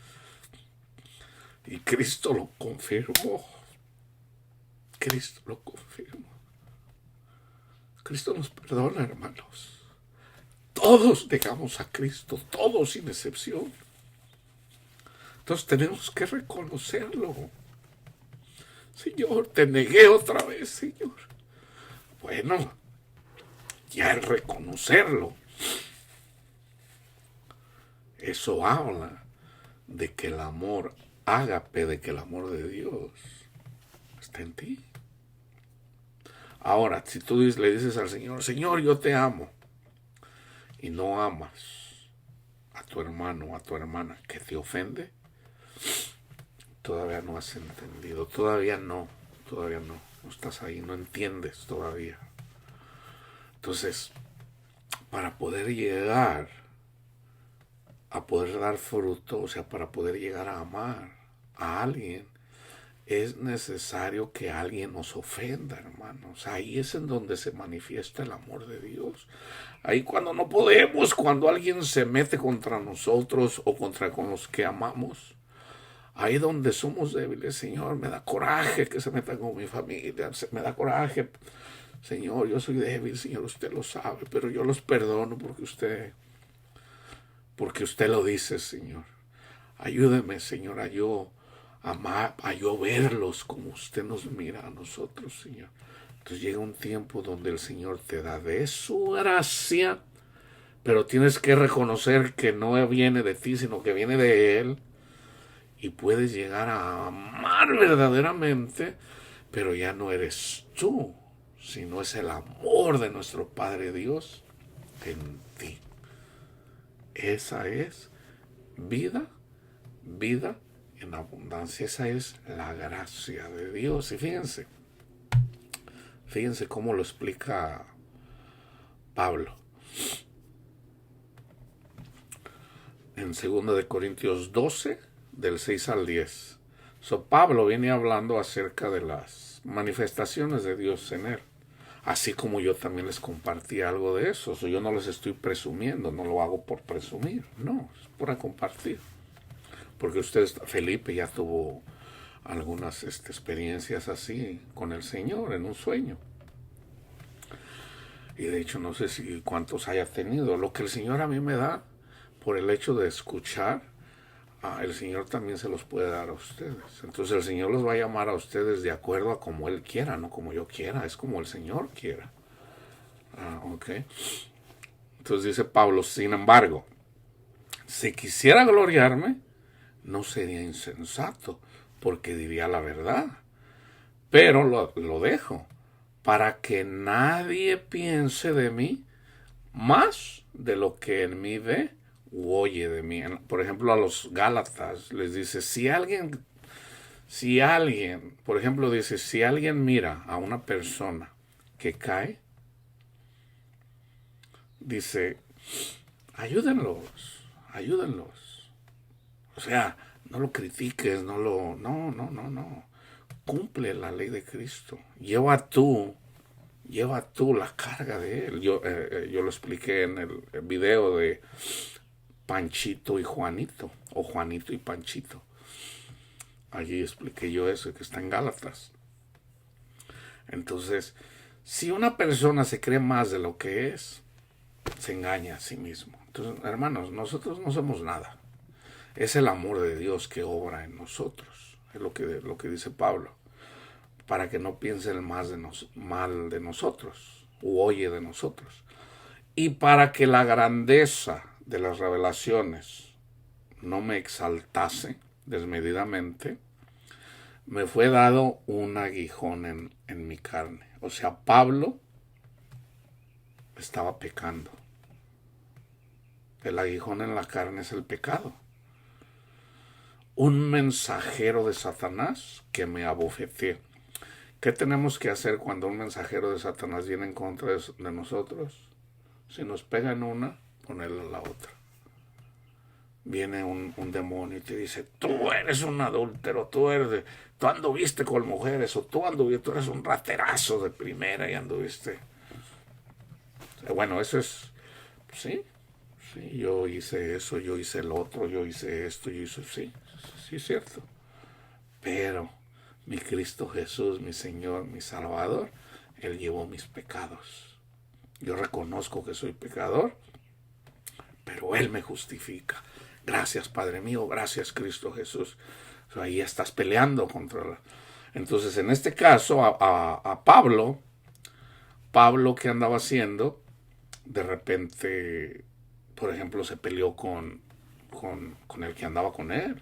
Y Cristo lo confirmó. Cristo lo confirmó. Cristo nos perdona, hermanos. Todos negamos a Cristo, todos sin excepción. Entonces tenemos que reconocerlo. Señor, te negué otra vez, Señor. Bueno, ya el reconocerlo, eso habla de que el amor ágape, de que el amor de Dios está en ti. Ahora, si tú le dices al Señor, Señor, yo te amo, y no amas a tu hermano o a tu hermana que te ofende, todavía no has entendido, todavía no estás ahí, no entiendes todavía. Entonces, para poder llegar a poder dar fruto, o sea, para poder llegar a amar a alguien, es necesario que alguien nos ofenda, hermanos. Ahí es en donde se manifiesta el amor de Dios. Ahí cuando no podemos, cuando alguien se mete contra nosotros o contra con los que amamos. Ahí donde somos débiles, Señor, me da coraje que se metan con mi familia. Me da coraje, Señor, yo soy débil, Señor, usted lo sabe, pero yo los perdono porque usted lo dice, Señor. Ayúdeme, Señor, a yo verlos como usted nos mira a nosotros, Señor. Entonces llega un tiempo donde el Señor te da de su gracia, pero tienes que reconocer que no viene de ti, sino que viene de Él. Y puedes llegar a amar verdaderamente, pero ya no eres tú, sino es el amor de nuestro Padre Dios en ti. Esa es vida en abundancia. Esa es la gracia de Dios. Y fíjense cómo lo explica Pablo. En 2 Corintios 12, del 6 al 10. Pablo viene hablando acerca de las manifestaciones de Dios en él. Así como yo también les compartí algo de eso. Yo no les estoy presumiendo, no lo hago por presumir. No, es para compartir. Porque Felipe ya tuvo algunas experiencias así con el Señor en un sueño. Y de hecho no sé si cuántos haya tenido. Lo que el Señor a mí me da por el hecho de escuchar, el Señor también se los puede dar a ustedes. Entonces el Señor los va a llamar a ustedes de acuerdo a como Él quiera, no como yo quiera, es como el Señor quiera. Ok. Entonces dice Pablo, sin embargo, si quisiera gloriarme, no sería insensato, porque diría la verdad. Pero lo dejo, para que nadie piense de mí más de lo que en mí ve u oye de mí. Por ejemplo, a los Gálatas les dice, si alguien, por ejemplo, dice, si alguien mira a una persona que cae, dice, ayúdenlos. O sea, no lo critiques, no. Cumple la ley de Cristo. Lleva tú la carga de Él. Yo lo expliqué en el video de Panchito y Juanito, o Juanito y Panchito. Allí expliqué yo eso, que está en Gálatas. Entonces, si una persona se cree más de lo que es, se engaña a sí mismo. Entonces, hermanos, nosotros no somos nada. Es el amor de Dios que obra en nosotros. Es lo que dice Pablo. Para que no piensen mal de nosotros, o oye de nosotros. Y para que la grandeza de las revelaciones no me exaltase desmedidamente, me fue dado un aguijón en mi carne. O sea, Pablo estaba pecando. El aguijón en la carne es el pecado. Un mensajero de Satanás que me abofeteó. ¿Qué tenemos que hacer cuando un mensajero de Satanás viene en contra de nosotros? Si nos pega en una, ponerle la otra. Viene un demonio y te dice, tú eres un adúltero, tú anduviste con mujeres, o tú eres un raterazo de primera y anduviste. Bueno, eso es, sí, yo hice eso, yo hice el otro, yo hice esto, sí, es cierto. Pero mi Cristo Jesús, mi Señor, mi Salvador, Él llevó mis pecados. Yo reconozco que soy pecador, pero Él me justifica. Gracias, Padre mío, gracias, Cristo Jesús. Ahí estás peleando contra Entonces, en este caso, a Pablo, ¿qué andaba haciendo? De repente, por ejemplo, se peleó con el que andaba con él.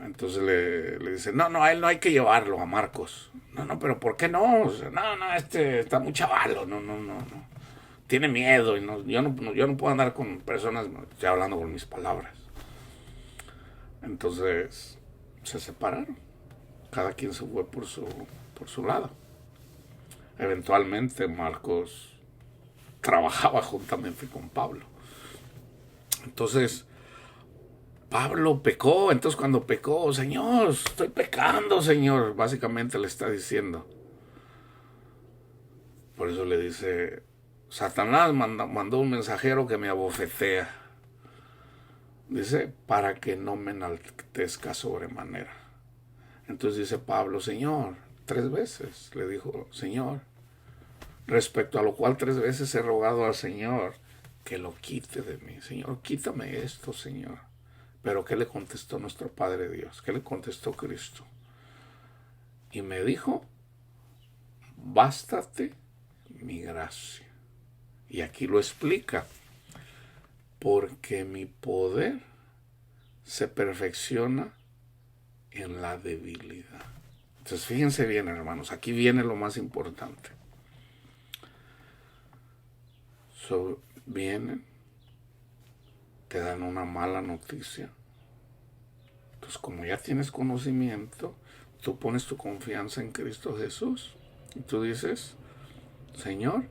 Entonces le dice, no, a él no hay que llevarlo, a Marcos. No, pero ¿por qué no? O sea, no, está muy chavalo, no. Tiene miedo y yo no puedo andar con personas, estoy hablando con mis palabras. Entonces se separaron. Cada quien se fue por su lado. Eventualmente Marcos trabajaba juntamente con Pablo. Entonces Pablo pecó, entonces cuando pecó, Señor, estoy pecando, Señor, básicamente le está diciendo. Por eso le dice, Satanás mandó un mensajero que me abofetea. Dice, para que no me enaltezca sobremanera. Entonces dice Pablo, Señor, 3 veces le dijo, Señor, respecto a lo cual 3 veces he rogado al Señor que lo quite de mí. Señor, quítame esto, Señor. Pero ¿qué le contestó nuestro Padre Dios? ¿Qué le contestó Cristo? Y me dijo, bástate mi gracia. Y aquí lo explica. Porque mi poder se perfecciona en la debilidad. Entonces fíjense bien, hermanos, aquí viene lo más importante. Vienen, te dan una mala noticia. Entonces, como ya tienes conocimiento, tú pones tu confianza en Cristo Jesús. Y tú dices, Señor,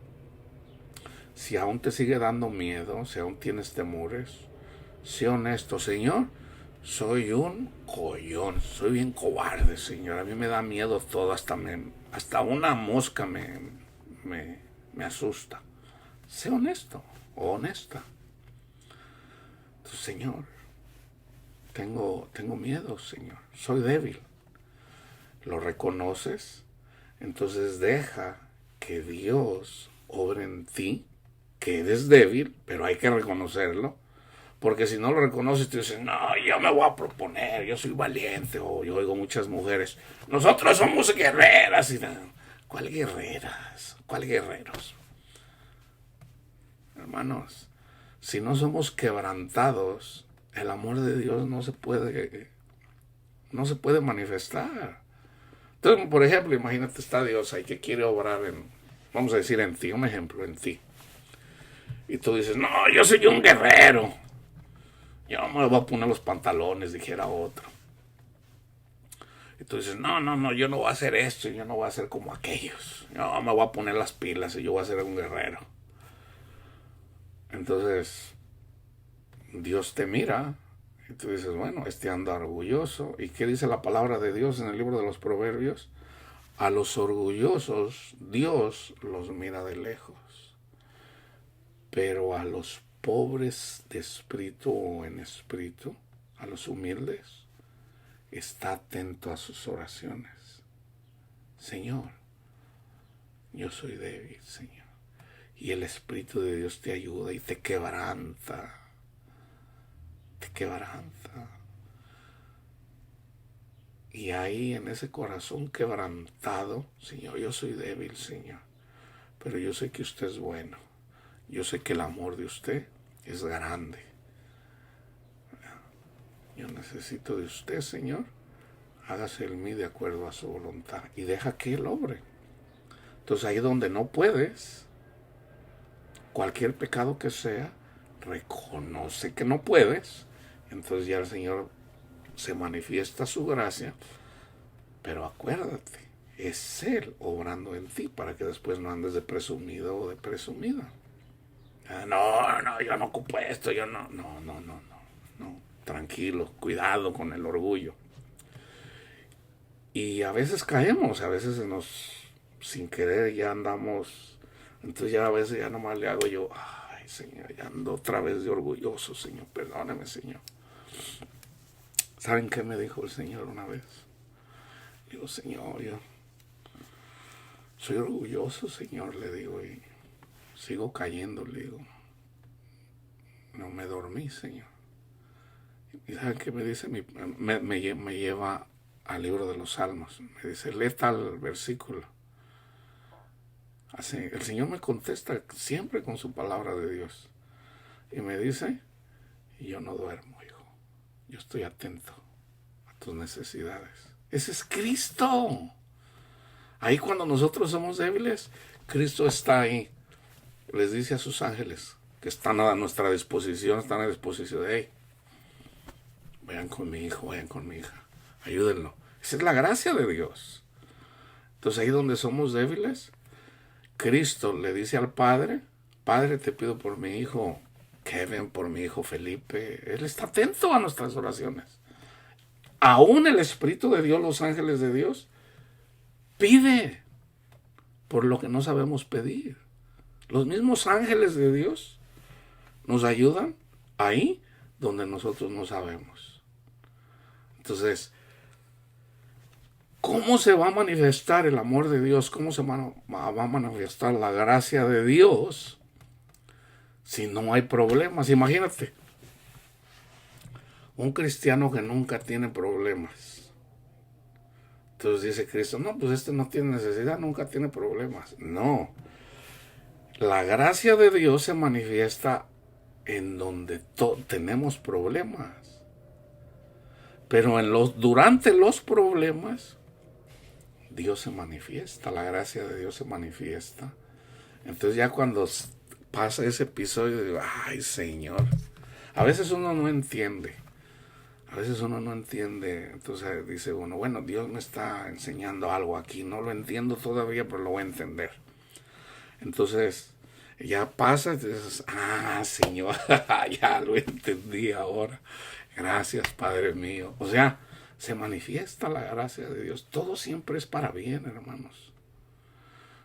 si aún te sigue dando miedo, si aún tienes temores, sé honesto, Señor, soy un collón, soy bien cobarde, Señor. A mí me da miedo todo, hasta una mosca me asusta. Sé honesto o honesta. Entonces, Señor, tengo miedo, Señor. Soy débil. ¿Lo reconoces? Entonces deja que Dios obre en ti, que eres débil, pero hay que reconocerlo. Porque si no lo reconoces, tú dices, no, yo me voy a proponer, yo soy valiente. O yo oigo muchas mujeres, nosotros somos guerreras. Y ¿cuál guerreras? ¿Cuál guerreros? Hermanos, si no somos quebrantados, el amor de Dios no se puede manifestar. Entonces, por ejemplo, imagínate, está Dios ahí que quiere obrar vamos a decir en ti, un ejemplo, en ti. Y tú dices, no, yo soy un guerrero. Yo me voy a poner los pantalones, dijera otro. Y tú dices, no, yo no voy a hacer esto, yo no voy a hacer como aquellos. Yo me voy a poner las pilas y yo voy a ser un guerrero. Entonces, Dios te mira y tú dices, bueno, este anda orgulloso. ¿Y qué dice la palabra de Dios en el libro de los Proverbios? A los orgullosos Dios los mira de lejos, pero a los pobres de espíritu o en espíritu, a los humildes, está atento a sus oraciones. Señor, yo soy débil, Señor. Y el Espíritu de Dios te ayuda y te quebranta. Te quebranta. Y ahí en ese corazón quebrantado, Señor, yo soy débil, Señor. Pero yo sé que usted es bueno. Yo sé que el amor de usted es grande. Yo necesito de usted, Señor. Hágase en mí de acuerdo a su voluntad. Y deja que Él obre. Entonces ahí donde no puedes, cualquier pecado que sea, reconoce que no puedes. Entonces ya el Señor se manifiesta su gracia. Pero acuérdate, es Él obrando en ti para que después no andes de presumido o de presumida. No, yo no ocupo esto, yo no. No. Tranquilo, cuidado con el orgullo. Y a veces caemos, a veces sin querer ya andamos. Entonces ya a veces ya nomás le hago yo, ay, Señor, ya ando otra vez de orgulloso, Señor, perdóname, Señor. ¿Saben qué me dijo el Señor una vez? Digo, Señor, yo soy orgulloso, Señor, le digo, y sigo cayendo, le digo. No me dormí, Señor. ¿Y saben qué me dice? Me lleva al libro de los Salmos. Me dice, lee tal versículo. Así, el Señor me contesta siempre con su palabra de Dios. Y me dice, yo no duermo, hijo. Yo estoy atento a tus necesidades. Ese es Cristo. Ahí cuando nosotros somos débiles, Cristo está ahí. Les dice a sus ángeles que están a nuestra disposición, están a disposición de, hey, vayan con mi hijo, vayan con mi hija, ayúdenlo. Esa es la gracia de Dios. Entonces ahí donde somos débiles, Cristo le dice al Padre, Padre, te pido por mi hijo Kevin, por mi hijo Felipe. Él está atento a nuestras oraciones. Aún el Espíritu de Dios, los ángeles de Dios, pide por lo que no sabemos pedir. Los mismos ángeles de Dios nos ayudan ahí donde nosotros no sabemos. Entonces, ¿cómo se va a manifestar el amor de Dios? ¿Cómo se va a manifestar la gracia de Dios si no hay problemas? Imagínate, un cristiano que nunca tiene problemas. Entonces dice Cristo, no, pues este no tiene necesidad, nunca tiene problemas. No, la gracia de Dios se manifiesta en donde tenemos problemas. Pero durante los problemas, Dios se manifiesta, la gracia de Dios se manifiesta. Entonces ya cuando pasa ese episodio, digo, ay Señor, a veces uno no entiende. Entonces dice uno, bueno, Dios me está enseñando algo aquí, no lo entiendo todavía, pero lo voy a entender. Entonces ya pasa y dices, Señor, ya lo entendí ahora. Gracias, Padre mío. O sea, se manifiesta la gracia de Dios. Todo siempre es para bien, hermanos.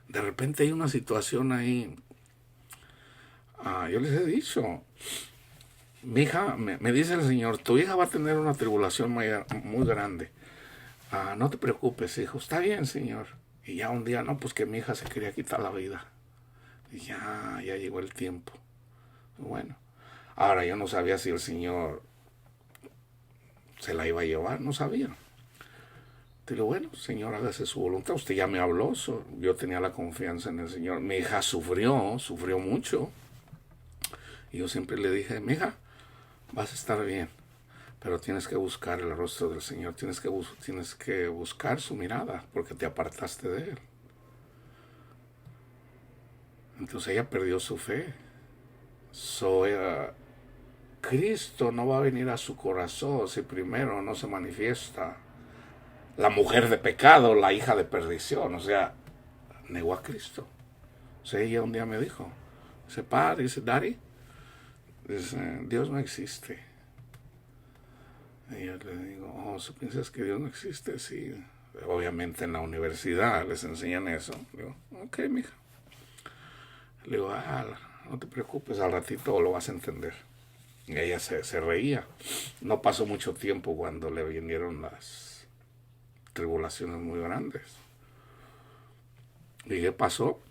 De repente hay una situación ahí. Yo les he dicho, mi hija, me dice el Señor, tu hija va a tener una tribulación muy grande. No te preocupes, hijo. Está bien, Señor. Y ya un día, no, pues que mi hija se quería quitar la vida. Y ya llegó el tiempo. Bueno, ahora yo no sabía si el Señor se la iba a llevar, no sabía. Digo, bueno, Señor, hágase su voluntad. Usted ya me habló, yo tenía la confianza en el Señor. Mi hija sufrió mucho. Y yo siempre le dije, mi hija, vas a estar bien, pero tienes que buscar el rostro del Señor, tienes que buscar su mirada, porque te apartaste de Él. Entonces ella perdió su fe. Cristo no va a venir a su corazón si primero no se manifiesta la mujer de pecado, la hija de perdición. O sea, negó a Cristo. O sea, ella un día me dijo, dice, padre, dice, Daddy, dice, Dios no existe. Y yo le digo, ¿tú piensas que Dios no existe? Sí. Obviamente en la universidad les enseñan eso. Le digo, ok, mija. Le digo, no te preocupes, al ratito lo vas a entender. Y ella se reía. No pasó mucho tiempo cuando le vinieron las tribulaciones muy grandes. ¿Y qué pasó?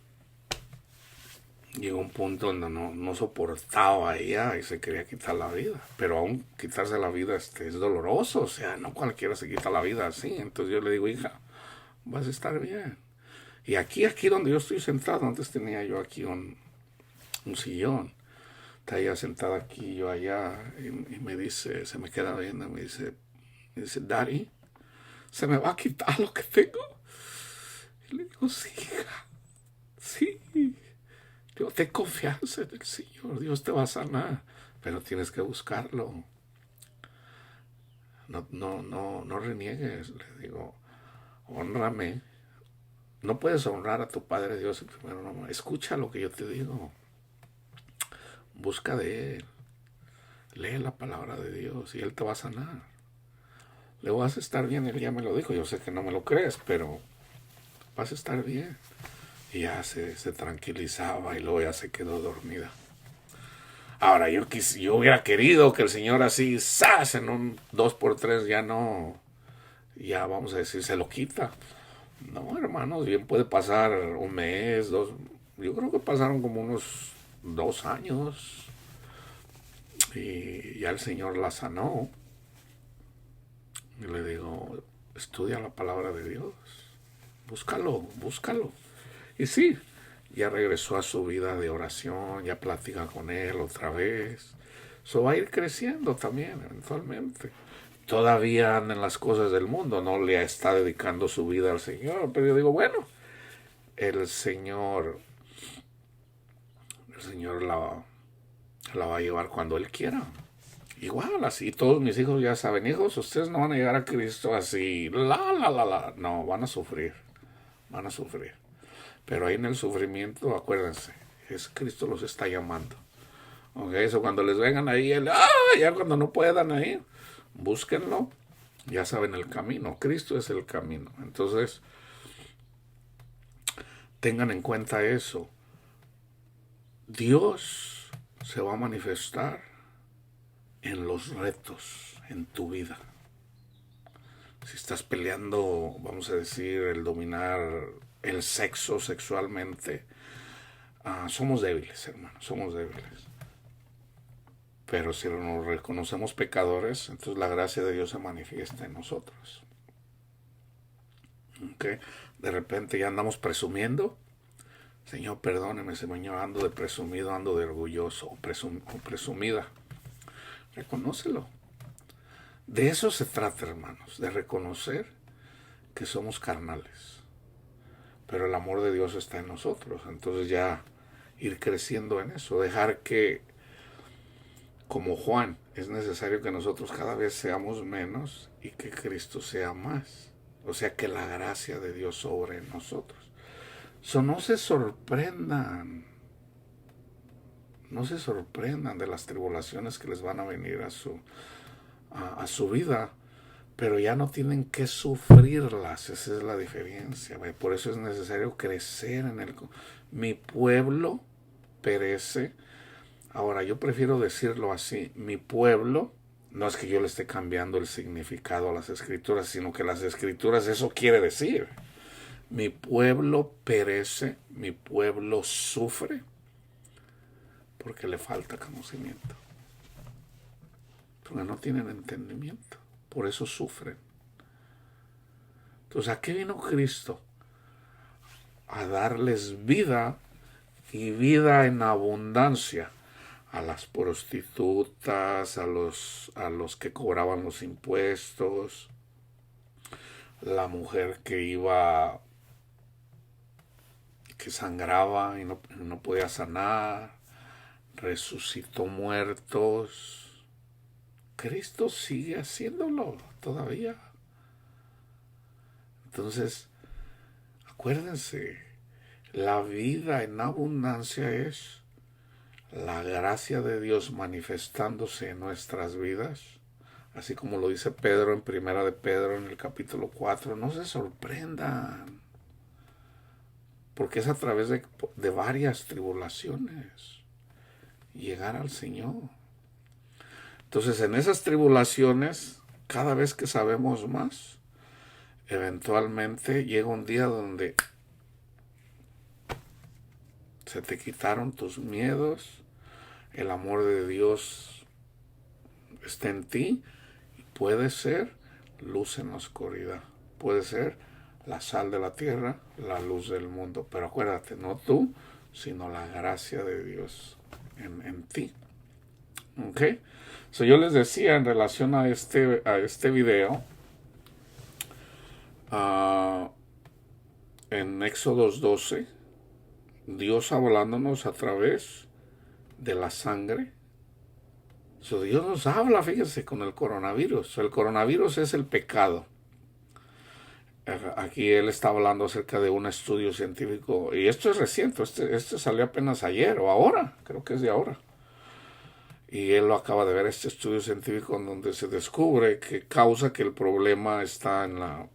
Llegó un punto donde no soportaba a ella y se quería quitar la vida. Pero aún quitarse la vida es doloroso. O sea, no cualquiera se quita la vida así. Entonces yo le digo, hija, vas a estar bien. Y aquí donde yo estoy sentado, antes tenía yo aquí un sillón. Está ella sentada aquí, yo allá, y me dice, se me queda viendo, me dice, Daddy, ¿se me va a quitar lo que tengo? Y le digo, sí, hija, sí. Digo, ten confianza en el Señor, Dios te va a sanar, pero tienes que buscarlo. No reniegues, le digo, hónrame. No puedes honrar a tu Padre Dios en primer lugar. Escucha lo que yo te digo. Busca de Él. Lee la palabra de Dios y Él te va a sanar. Le vas a estar bien, Él ya me lo dijo. Yo sé que no me lo crees, pero vas a estar bien. Y ya se tranquilizaba y luego ya se quedó dormida. Ahora, yo hubiera querido que el Señor así, ¡zas!, en un 2x3 ya vamos a decir, se lo quita. No, hermanos, bien puede pasar un mes, 2. Yo creo que pasaron como unos 2 años. Y ya el Señor la sanó. Y le digo, estudia la palabra de Dios. Búscalo. Y sí, ya regresó a su vida de oración, ya platica con Él otra vez. Eso va a ir creciendo también, eventualmente. Todavía anda en las cosas del mundo, no le está dedicando su vida al Señor. Pero yo digo, bueno, el Señor la va a llevar cuando Él quiera. Igual, así todos mis hijos ya saben, hijos, ustedes no van a llegar a Cristo así, no, van a sufrir. Pero ahí en el sufrimiento, acuérdense, Cristo los está llamando. Ok, eso cuando les vengan ahí, ya cuando no puedan ahí, búsquenlo. Ya saben el camino. Cristo es el camino. Entonces, tengan en cuenta eso. Dios se va a manifestar en los retos en tu vida. Si estás peleando, vamos a decir, el dominar el sexo sexualmente, somos débiles, hermanos, somos débiles. Pero si nos reconocemos pecadores, entonces la gracia de Dios se manifiesta en nosotros. ¿Okay? De repente ya andamos presumiendo. Señor, perdóneme, Señor, ando de presumido, ando de orgulloso o presumida. Reconócelo. De eso se trata, hermanos, de reconocer que somos carnales. Pero el amor de Dios está en nosotros. Entonces ya ir creciendo en eso. Dejar que, como Juan, es necesario que nosotros cada vez seamos menos y que Cristo sea más. O sea, que la gracia de Dios sobre en nosotros. No se sorprendan. No se sorprendan de las tribulaciones que les van a venir a su vida, pero ya no tienen que sufrirlas. Esa es la diferencia. Por eso es necesario crecer en el... Mi pueblo perece. Ahora, yo prefiero decirlo así. Mi pueblo, no es que yo le esté cambiando el significado a las escrituras, sino que las escrituras eso quiere decir. Mi pueblo perece, mi pueblo sufre porque le falta conocimiento. Porque no tienen entendimiento. Por eso sufren. Entonces, ¿a qué vino Cristo? A darles vida y vida en abundancia. A las prostitutas, a los que cobraban los impuestos, la mujer que sangraba y no podía sanar, resucitó muertos. Cristo sigue haciéndolo todavía. Entonces, acuérdense, la vida en abundancia es la gracia de Dios manifestándose en nuestras vidas, así como lo dice Pedro en Primera de Pedro en el capítulo 4. No se sorprendan, porque es a través de varias tribulaciones llegar al Señor. Entonces, en esas tribulaciones, cada vez que sabemos más, eventualmente llega un día donde se te quitaron tus miedos, el amor de Dios está en ti y puede ser luz en la oscuridad, puede ser la sal de la tierra, la luz del mundo. Pero acuérdate, no tú, sino la gracia de Dios en ti. ¿Ok? So yo les decía en relación a este video, en Éxodos 12, Dios hablándonos a través de la sangre. So Dios nos habla, fíjense, con el coronavirus. El coronavirus es el pecado. Aquí él está hablando acerca de un estudio científico, y esto es reciente, este salió apenas ayer o ahora, creo que es de ahora. Y él lo acaba de ver, este estudio científico en donde se descubre que causa que el problema está en la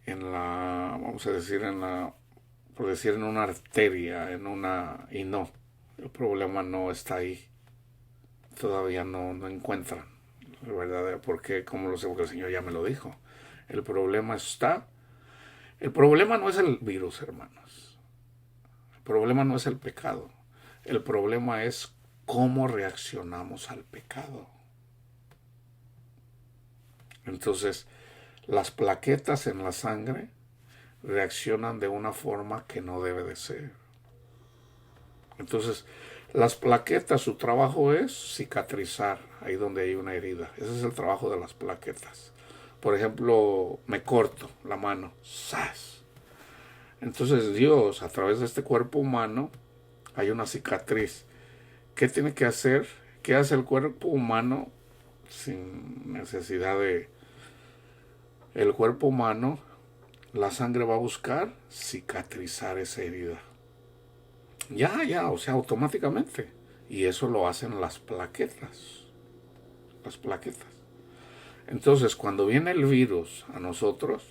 vamos a decir, por decir, en una arteria, y no, el problema no está ahí. Todavía no encuentran, ¿verdad? Porque, ¿cómo lo sé? Porque el Señor ya me lo dijo. El problema no es el virus, hermanos. El problema no es el pecado. El problema es cómo reaccionamos al pecado. Entonces, las plaquetas en la sangre reaccionan de una forma que no debe de ser. Entonces, las plaquetas, su trabajo es cicatrizar ahí donde hay una herida. Ese es el trabajo de las plaquetas. Por ejemplo, me corto la mano. ¡Sas! Entonces Dios, a través de este cuerpo humano, hay una cicatriz. ¿Qué tiene que hacer? ¿Qué hace el cuerpo humano sin necesidad de... El cuerpo humano, la sangre va a buscar cicatrizar esa herida. Ya, o sea, automáticamente. Y eso lo hacen las plaquetas. Las plaquetas. Entonces, cuando viene el virus a nosotros,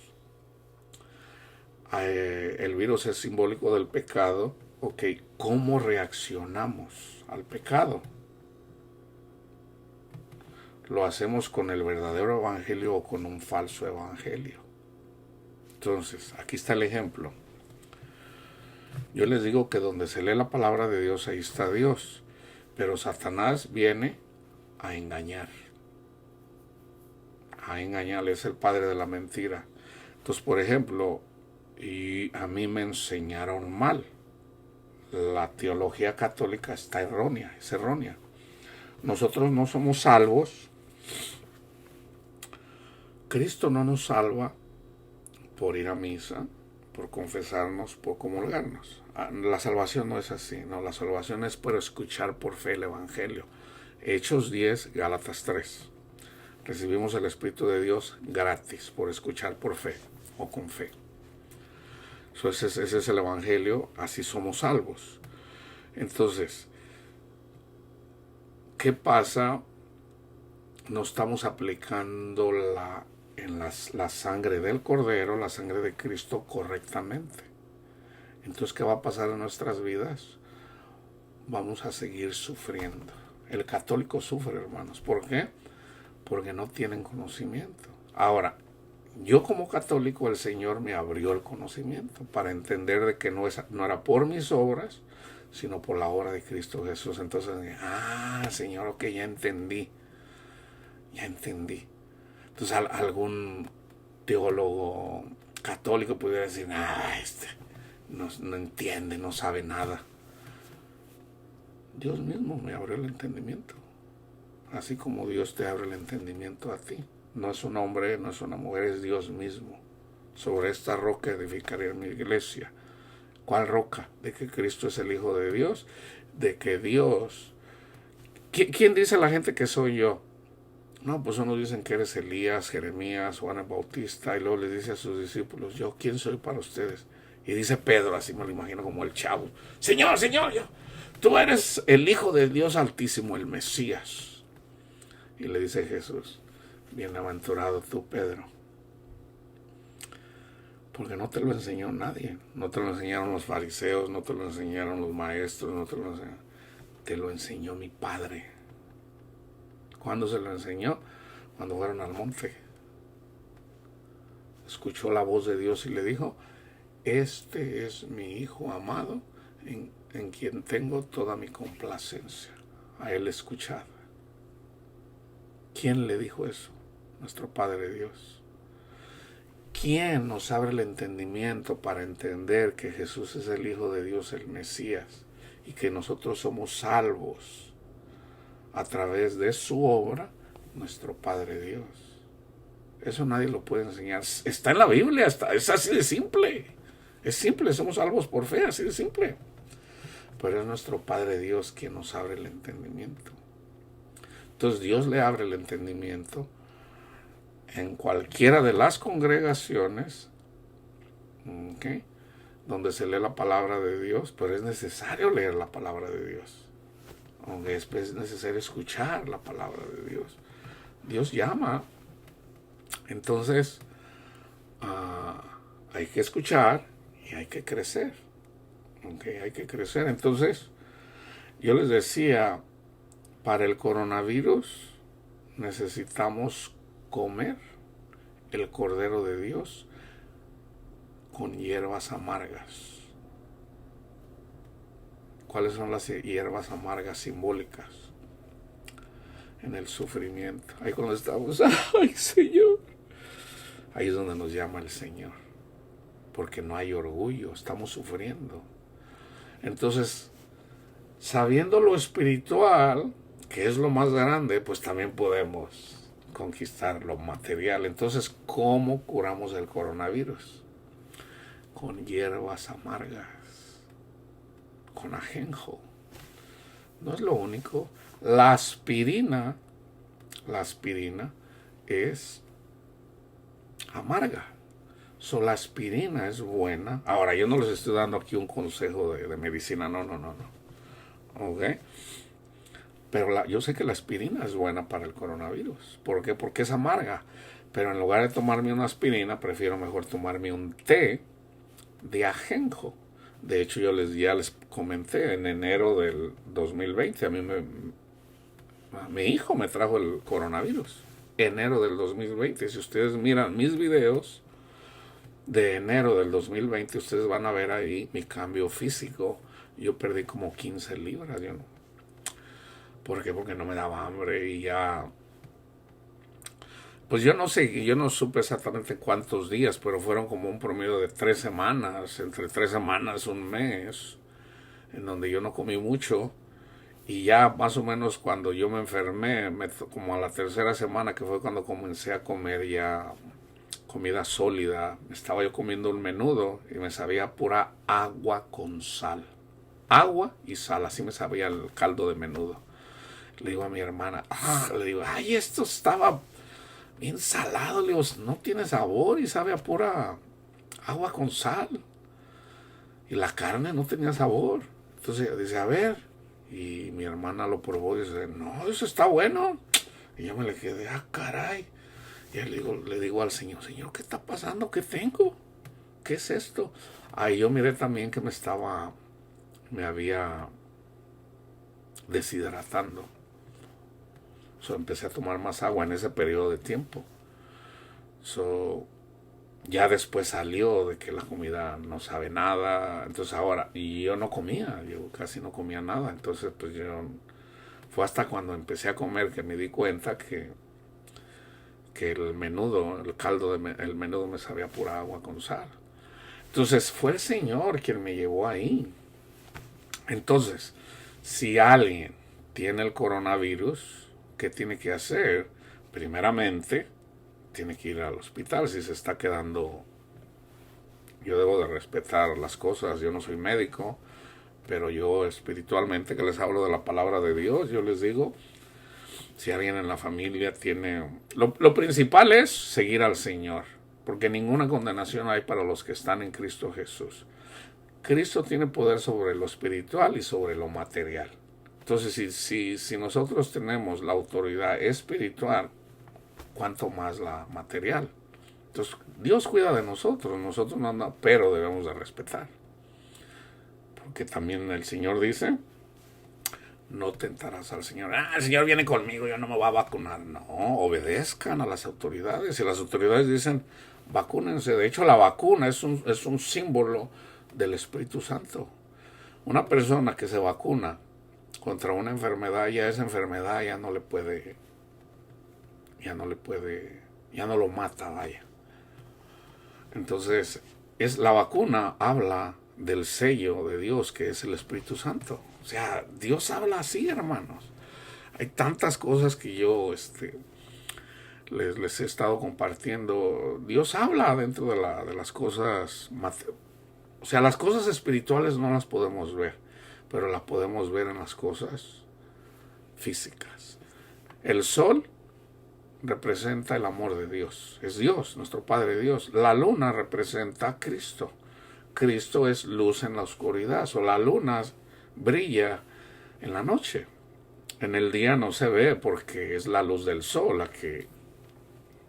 el virus es simbólico del pecado. Ok, ¿cómo reaccionamos al pecado? ¿Lo hacemos con el verdadero evangelio o con un falso evangelio? Entonces, aquí está el ejemplo. Yo les digo que donde se lee la palabra de Dios, ahí está Dios. Pero Satanás viene a engañar. A engañar, es el padre de la mentira. Entonces, por ejemplo, y a mí me enseñaron mal. La teología católica está errónea, es errónea. Nosotros no somos salvos. Cristo no nos salva por ir a misa, por confesarnos, por comulgarnos. La salvación no es así, no, la salvación es por escuchar por fe el Evangelio. Hechos 10, Gálatas 3. Recibimos el Espíritu de Dios gratis por escuchar por fe o con fe. Ese es el Evangelio, así somos salvos. Entonces, ¿qué pasa? No estamos aplicando la sangre del Cordero, la sangre de Cristo correctamente. Entonces, ¿qué va a pasar en nuestras vidas? Vamos a seguir sufriendo. El católico sufre, hermanos. ¿Por qué? Porque no tienen conocimiento. Ahora, yo como católico, el Señor me abrió el conocimiento para entender de que no era por mis obras, sino por la obra de Cristo Jesús. Entonces, Señor, ok, ya entendí. Entonces algún teólogo católico pudiera decir, este no entiende, no sabe nada. Dios mismo me abrió el entendimiento. Así como Dios te abre el entendimiento a ti. No es un hombre, no es una mujer, es Dios mismo. Sobre esta roca edificaré mi iglesia. ¿Cuál roca? De que Cristo es el Hijo de Dios. De que Dios... ¿Quién dice a la gente que soy yo? No, pues unos dicen que eres Elías, Jeremías, Juan el Bautista, y luego les dice a sus discípulos, ¿yo quién soy para ustedes? Y dice Pedro, así me lo imagino como el chavo, Señor, tú eres el Hijo de Dios Altísimo, el Mesías. Y le dice Jesús, bienaventurado tú, Pedro, porque no te lo enseñó nadie, no te lo enseñaron los fariseos, no te lo enseñaron los maestros, te lo enseñó mi Padre. ¿Cuándo se lo enseñó? Cuando fueron al monte. Escuchó la voz de Dios y le dijo, este es mi Hijo amado, en quien tengo toda mi complacencia. A él escuchad. ¿Quién le dijo eso? Nuestro Padre Dios. ¿Quién nos abre el entendimiento para entender que Jesús es el Hijo de Dios, el Mesías, y que nosotros somos salvos a través de su obra? Nuestro Padre Dios. Eso nadie lo puede enseñar. Está en la Biblia, es así de simple. Es simple, somos salvos por fe, así de simple. Pero es nuestro Padre Dios quien nos abre el entendimiento. Entonces Dios le abre el entendimiento en cualquiera de las congregaciones, ¿okay?, donde se lee la palabra de Dios, pero es necesario leer la palabra de Dios. Aunque es necesario escuchar la palabra de Dios. Dios llama. Entonces, hay que escuchar y hay que crecer. Hay que crecer. Entonces, yo les decía, para el coronavirus necesitamos comer el Cordero de Dios con hierbas amargas. ¿Cuáles son las hierbas amargas simbólicas? En el sufrimiento. Ahí cuando estamos, ¡ay, Señor! Ahí es donde nos llama el Señor. Porque no hay orgullo, estamos sufriendo. Entonces, sabiendo lo espiritual, que es lo más grande, pues también podemos conquistar lo material. Entonces, ¿cómo curamos el coronavirus? Con hierbas amargas. Con ajenjo. No es lo único. La aspirina es amarga. So, la aspirina es buena. Ahora, yo no les estoy dando aquí un consejo de medicina, no. ¿Ok? Pero yo sé que la aspirina es buena para el coronavirus. ¿Por qué? Porque es amarga. Pero en lugar de tomarme una aspirina, prefiero mejor tomarme un té de ajenjo. De hecho, ya les comenté en enero del 2020, mi hijo me trajo el coronavirus. Enero del 2020. Si ustedes miran mis videos de enero del 2020, ustedes van a ver ahí mi cambio físico. Yo perdí como 15 libras. Yo no. ¿Por qué? Porque no me daba hambre y ya. Pues yo no sé, yo no supe exactamente cuántos días, pero fueron como un promedio de 3 semanas, entre 3 semanas, un mes, en donde yo no comí mucho. Y ya más o menos cuando yo me enfermé, como a la tercera semana, que fue cuando comencé a comer ya comida sólida, estaba yo comiendo un menudo y me sabía pura agua con sal. Agua y sal, así me sabía el caldo de menudo. Le digo a mi hermana, le digo, ay, esto estaba bien salado. Le digo, no tiene sabor y sabe a pura agua con sal. Y la carne no tenía sabor. Entonces dice, a ver. Y mi hermana lo probó y dice, no, eso está bueno. Y yo me le quedé, caray. Y le digo al Señor, Señor, ¿qué está pasando? ¿Qué tengo? ¿Qué es esto? Ahí yo miré también que me había deshidratando. Empecé a tomar más agua en ese periodo de tiempo. Ya después salió de que la comida no sabe nada. Entonces ahora, y yo no comía, yo casi no comía nada. Entonces pues fue hasta cuando empecé a comer que me di cuenta que el menudo, el menudo me sabía pura agua con sal. Entonces fue el Señor quien me llevó ahí. Entonces, si alguien tiene el coronavirus, ¿qué tiene que hacer? Primeramente, tiene que ir al hospital si se está quedando. Yo debo de respetar las cosas, yo no soy médico, pero yo espiritualmente, que les hablo de la palabra de Dios, yo les digo, si alguien en la familia tiene. Lo principal es seguir al Señor, porque ninguna condenación hay para los que están en Cristo Jesús. Cristo tiene poder sobre lo espiritual y sobre lo material. Entonces, si nosotros tenemos la autoridad espiritual, cuanto más la material. Entonces, Dios cuida de nosotros no, pero debemos de respetar. Porque también el Señor dice, no tentarás al Señor. El Señor viene conmigo, yo no me voy a vacunar. No, obedezcan a las autoridades. Si las autoridades dicen, vacúnense. De hecho, la vacuna es un símbolo del Espíritu Santo. Una persona que se vacuna contra una enfermedad, ya esa enfermedad ya no lo mata, vaya. Entonces, la vacuna habla del sello de Dios, que es el Espíritu Santo. O sea, Dios habla así, hermanos. Hay tantas cosas que yo les he estado compartiendo. Dios habla dentro de las cosas. O sea, las cosas espirituales no las podemos ver, pero las podemos ver en las cosas físicas. El sol representa el amor de Dios. Es Dios, nuestro Padre Dios. La luna representa a Cristo. Cristo es luz en la oscuridad. La luna brilla en la noche. En el día no se ve porque es la luz del sol la que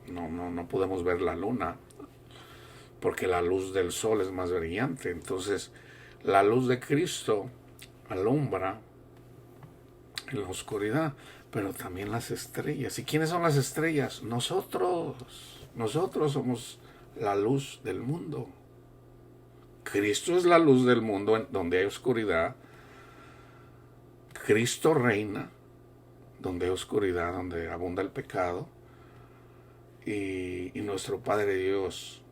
no podemos ver la luna, porque la luz del sol es más brillante. Entonces, la luz de Cristo alumbra en la oscuridad, pero también las estrellas. ¿Y quiénes son las estrellas? Nosotros somos la luz del mundo. Cristo es la luz del mundo donde hay oscuridad. Cristo reina donde hay oscuridad, donde abunda el pecado. Y nuestro Padre Dios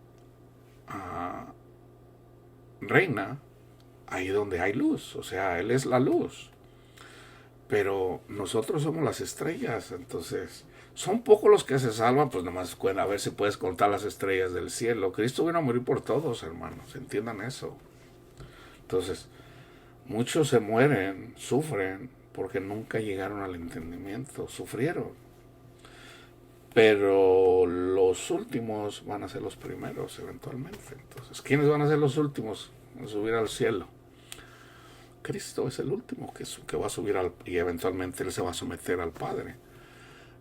reina ahí donde hay luz. O sea, Él es la luz. Pero nosotros somos las estrellas. Entonces, son pocos los que se salvan. Pues nomás a ver si puedes contar las estrellas del cielo. Cristo vino a morir por todos, hermanos. Entiendan eso. Entonces, muchos se mueren, sufren, porque nunca llegaron al entendimiento. Sufrieron. pero los últimos van a ser los primeros eventualmente. Entonces, ¿quiénes van a ser los últimos en subir al cielo? Cristo es el último que va a subir y eventualmente Él se va a someter al Padre.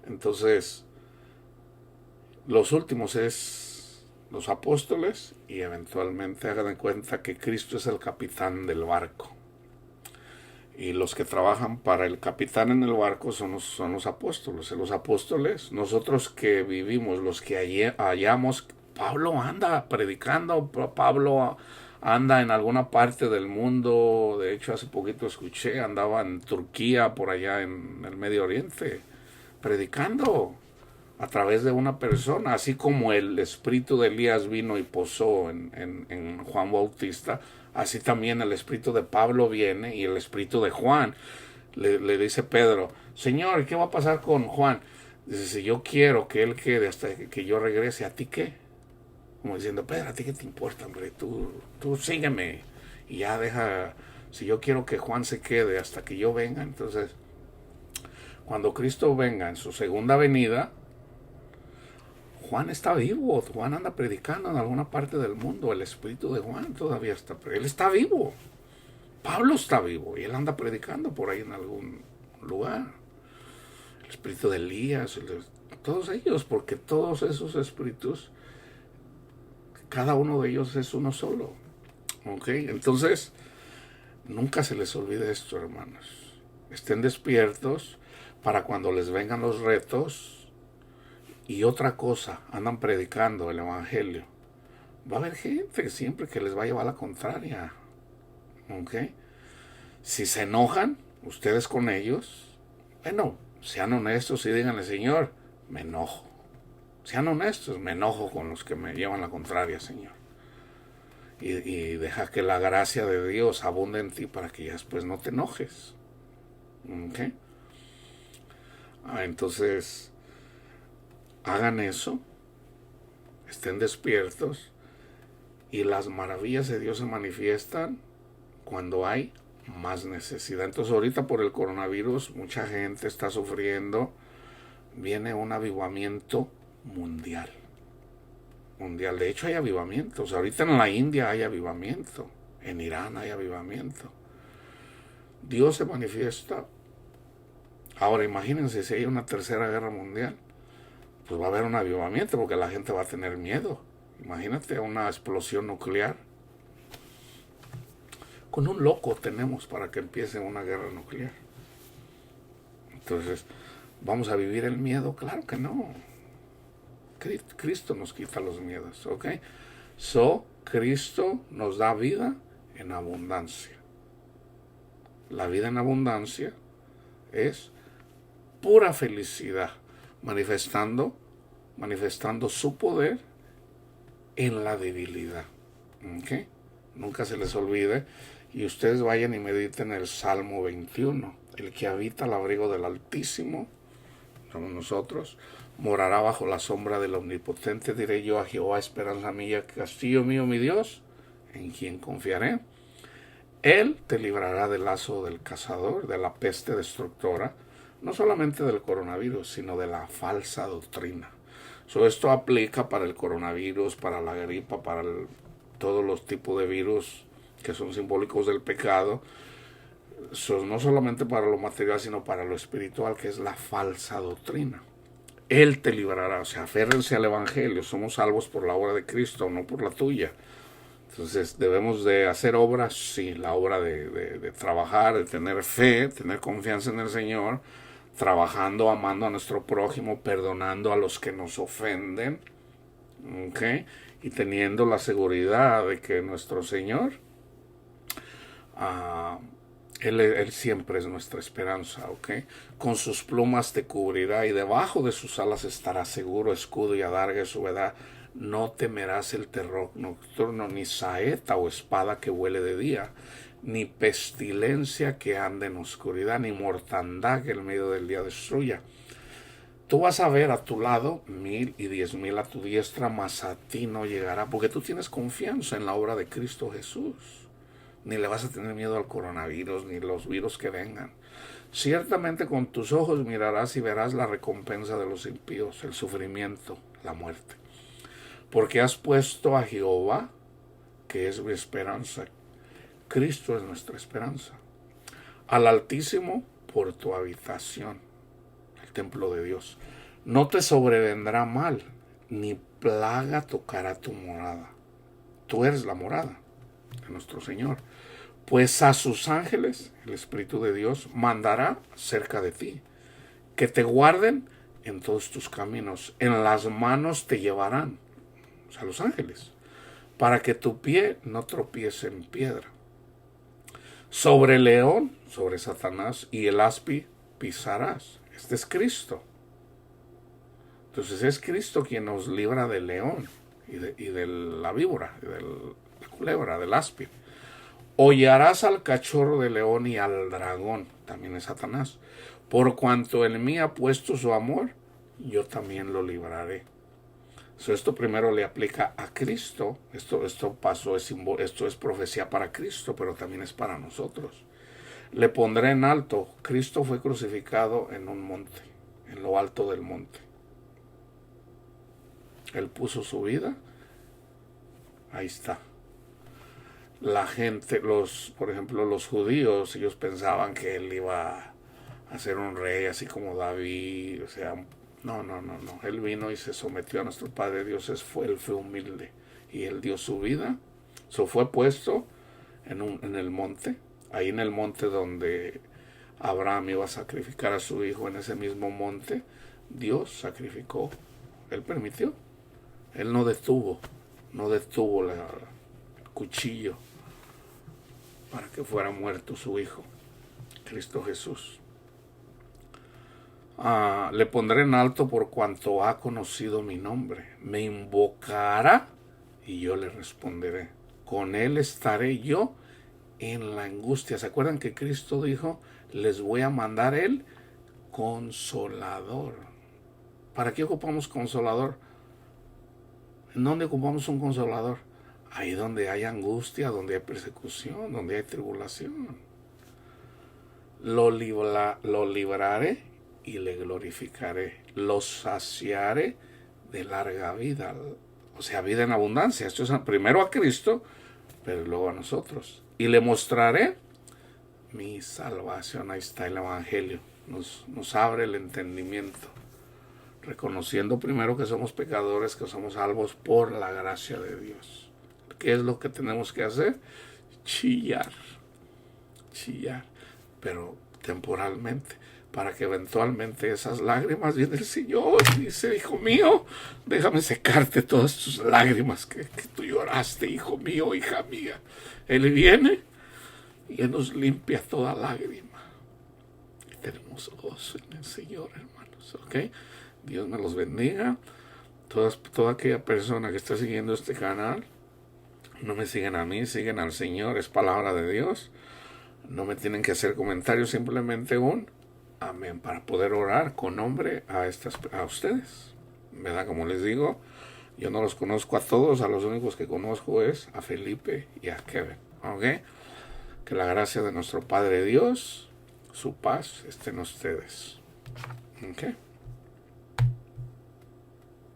Entonces, los últimos es los apóstoles, y eventualmente hagan de cuenta que Cristo es el capitán del barco. Y los que trabajan para el capitán en el barco son los apóstoles. Los apóstoles, nosotros que vivimos, los que hallamos, Pablo anda predicando, Pablo anda en alguna parte del mundo. De hecho, hace poquito escuché, andaba en Turquía, por allá en el Medio Oriente, predicando a través de una persona, así como el espíritu de Elías vino y posó en Juan Bautista, así también el espíritu de Pablo viene, y el espíritu de Juan le dice Pedro: Señor, ¿qué va a pasar con Juan? Dice: si yo quiero que él quede hasta que yo regrese, ¿a ti qué? Como diciendo: Pedro, ¿a ti qué te importa, hombre? Tú sígueme y ya deja. Si yo quiero que Juan se quede hasta que yo venga, entonces cuando Cristo venga en su segunda venida, Juan está vivo. Juan anda predicando en alguna parte del mundo. El espíritu de Juan todavía está. Él está vivo. Pablo está vivo y él anda predicando por ahí en algún lugar. El espíritu de Elías, todos ellos, porque todos esos espíritus, cada uno de ellos es uno solo. ¿Ok? Entonces, nunca se les olvide esto, hermanos. Estén despiertos para cuando les vengan los retos. Y otra cosa, andan predicando el evangelio. Va a haber gente siempre que les va a llevar la contraria. ¿Ok? Si se enojan ustedes con ellos, bueno, sean honestos y díganle: Señor, me enojo. Sean honestos: me enojo con los que me llevan la contraria, Señor. Y deja que la gracia de Dios abunde en ti para que ya después no te enojes. ¿Ok? Entonces, hagan eso, estén despiertos, y las maravillas de Dios se manifiestan cuando hay más necesidad. Entonces, ahorita por el coronavirus mucha gente está sufriendo. Viene un avivamiento mundial. De hecho, hay avivamientos. Ahorita en la India hay avivamiento, en Irán hay avivamiento. Dios se manifiesta. Ahora imagínense si hay una tercera guerra mundial, pues va a haber un avivamiento, porque la gente va a tener miedo. Imagínate una explosión nuclear. Con un loco tenemos para que empiece una guerra nuclear. Entonces, ¿vamos a vivir el miedo? Claro que no. Cristo nos quita los miedos, ¿ok? Cristo nos da vida en abundancia. La vida en abundancia es pura felicidad, manifestando su poder en la debilidad. ¿Okay? Nunca se les olvide, y ustedes vayan y mediten el Salmo 21. El que habita al abrigo del Altísimo, somos nosotros, morará bajo la sombra del Omnipotente. Diré yo a Jehová: esperanza mía, castillo mío, mi Dios, en quien confiaré. Él te librará del lazo del cazador, de la peste destructora, no solamente del coronavirus, sino de la falsa doctrina. Esto aplica para el coronavirus, para la gripa, para todos los tipos de virus que son simbólicos del pecado. No solamente para lo material, sino para lo espiritual, que es la falsa doctrina. Él te librará. O sea, aférrense al evangelio. Somos salvos por la obra de Cristo, no por la tuya. Entonces, debemos de hacer obras, sí, la obra de trabajar, de tener fe, tener confianza en el Señor, trabajando, amando a nuestro prójimo, perdonando a los que nos ofenden, ¿okay? Y teniendo la seguridad de que nuestro Señor, Él siempre es nuestra esperanza, ¿okay? Con sus plumas te cubrirá, y debajo de sus alas estarás seguro. Escudo y adarga es su verdad. No temerás el terror nocturno, ni saeta o espada que huele de día, ni pestilencia que ande en oscuridad, ni mortandad que en medio del día destruya. Tú vas a ver a tu lado 1,000 y 10,000 a tu diestra, mas a ti no llegará, porque tú tienes confianza en la obra de Cristo Jesús. ni le vas a tener miedo al coronavirus, ni los virus que vengan. Ciertamente con tus ojos mirarás y verás la recompensa de los impíos, el sufrimiento, la muerte. Porque has puesto a Jehová, que es mi esperanza. Cristo es nuestra esperanza. Al Altísimo por tu habitación, el templo de Dios. No te sobrevendrá mal, ni plaga tocará tu morada. Tú eres la morada de nuestro Señor. Pues a sus ángeles, el Espíritu de Dios, mandará cerca de ti, que te guarden en todos tus caminos. En las manos te llevarán, o sea, los ángeles, para que tu pie no tropiece en piedra. Sobre el león, sobre Satanás y el aspi pisarás. Este es Cristo. Entonces es Cristo quien nos libra del león y de la víbora, y de la culebra, del aspi. Hollarás al cachorro de león y al dragón, también es Satanás. Por cuanto en mí ha puesto su amor, yo también lo libraré. Esto primero le aplica a Cristo. Esto es profecía para Cristo, pero también es para nosotros. Le pondré en alto. Cristo fue crucificado en un monte, en lo alto del monte. Él puso su vida. Ahí está. La gente, por ejemplo, los judíos, ellos pensaban que él iba a ser un rey así como David, o sea, no. Él vino y se sometió a nuestro Padre Dios, él fue humilde y él dio su vida. Fue puesto en el monte, ahí en el monte donde Abraham iba a sacrificar a su hijo, en ese mismo monte, Dios sacrificó, él permitió, él no detuvo el cuchillo para que fuera muerto su hijo, Cristo Jesús. Le pondré en alto por cuanto ha conocido mi nombre. Me invocará y yo le responderé. Con él estaré yo en la angustia. ¿Se acuerdan que Cristo dijo, les voy a mandar el consolador? ¿Para qué ocupamos consolador? ¿En dónde ocupamos un consolador? Ahí donde hay angustia, donde hay persecución, donde hay tribulación. Lo libraré y le glorificaré. Lo saciaré de larga vida. O sea, vida en abundancia. Esto es primero a Cristo, pero luego a nosotros. Y le mostraré mi salvación. Ahí está el Evangelio. Nos abre el entendimiento. Reconociendo primero que somos pecadores, que somos salvos por la gracia de Dios. ¿Qué es lo que tenemos que hacer? Chillar, pero temporalmente, para que eventualmente esas lágrimas viene el Señor y dice, hijo mío, déjame secarte todas tus lágrimas que tú lloraste, hijo mío, hija mía. Él viene y Él nos limpia toda lágrima. Y tenemos gozo en el Señor, hermanos, ¿ok? Dios me los bendiga. Toda aquella persona que está siguiendo este canal, no me siguen a mí, siguen al Señor, es palabra de Dios. No me tienen que hacer comentarios, simplemente un amén para poder orar con nombre a ustedes. ¿Verdad? Como les digo, yo no los conozco a todos, a los únicos que conozco es a Felipe y a Kevin. ¿Ok? Que la gracia de nuestro Padre Dios, su paz esté en ustedes. ¿Ok?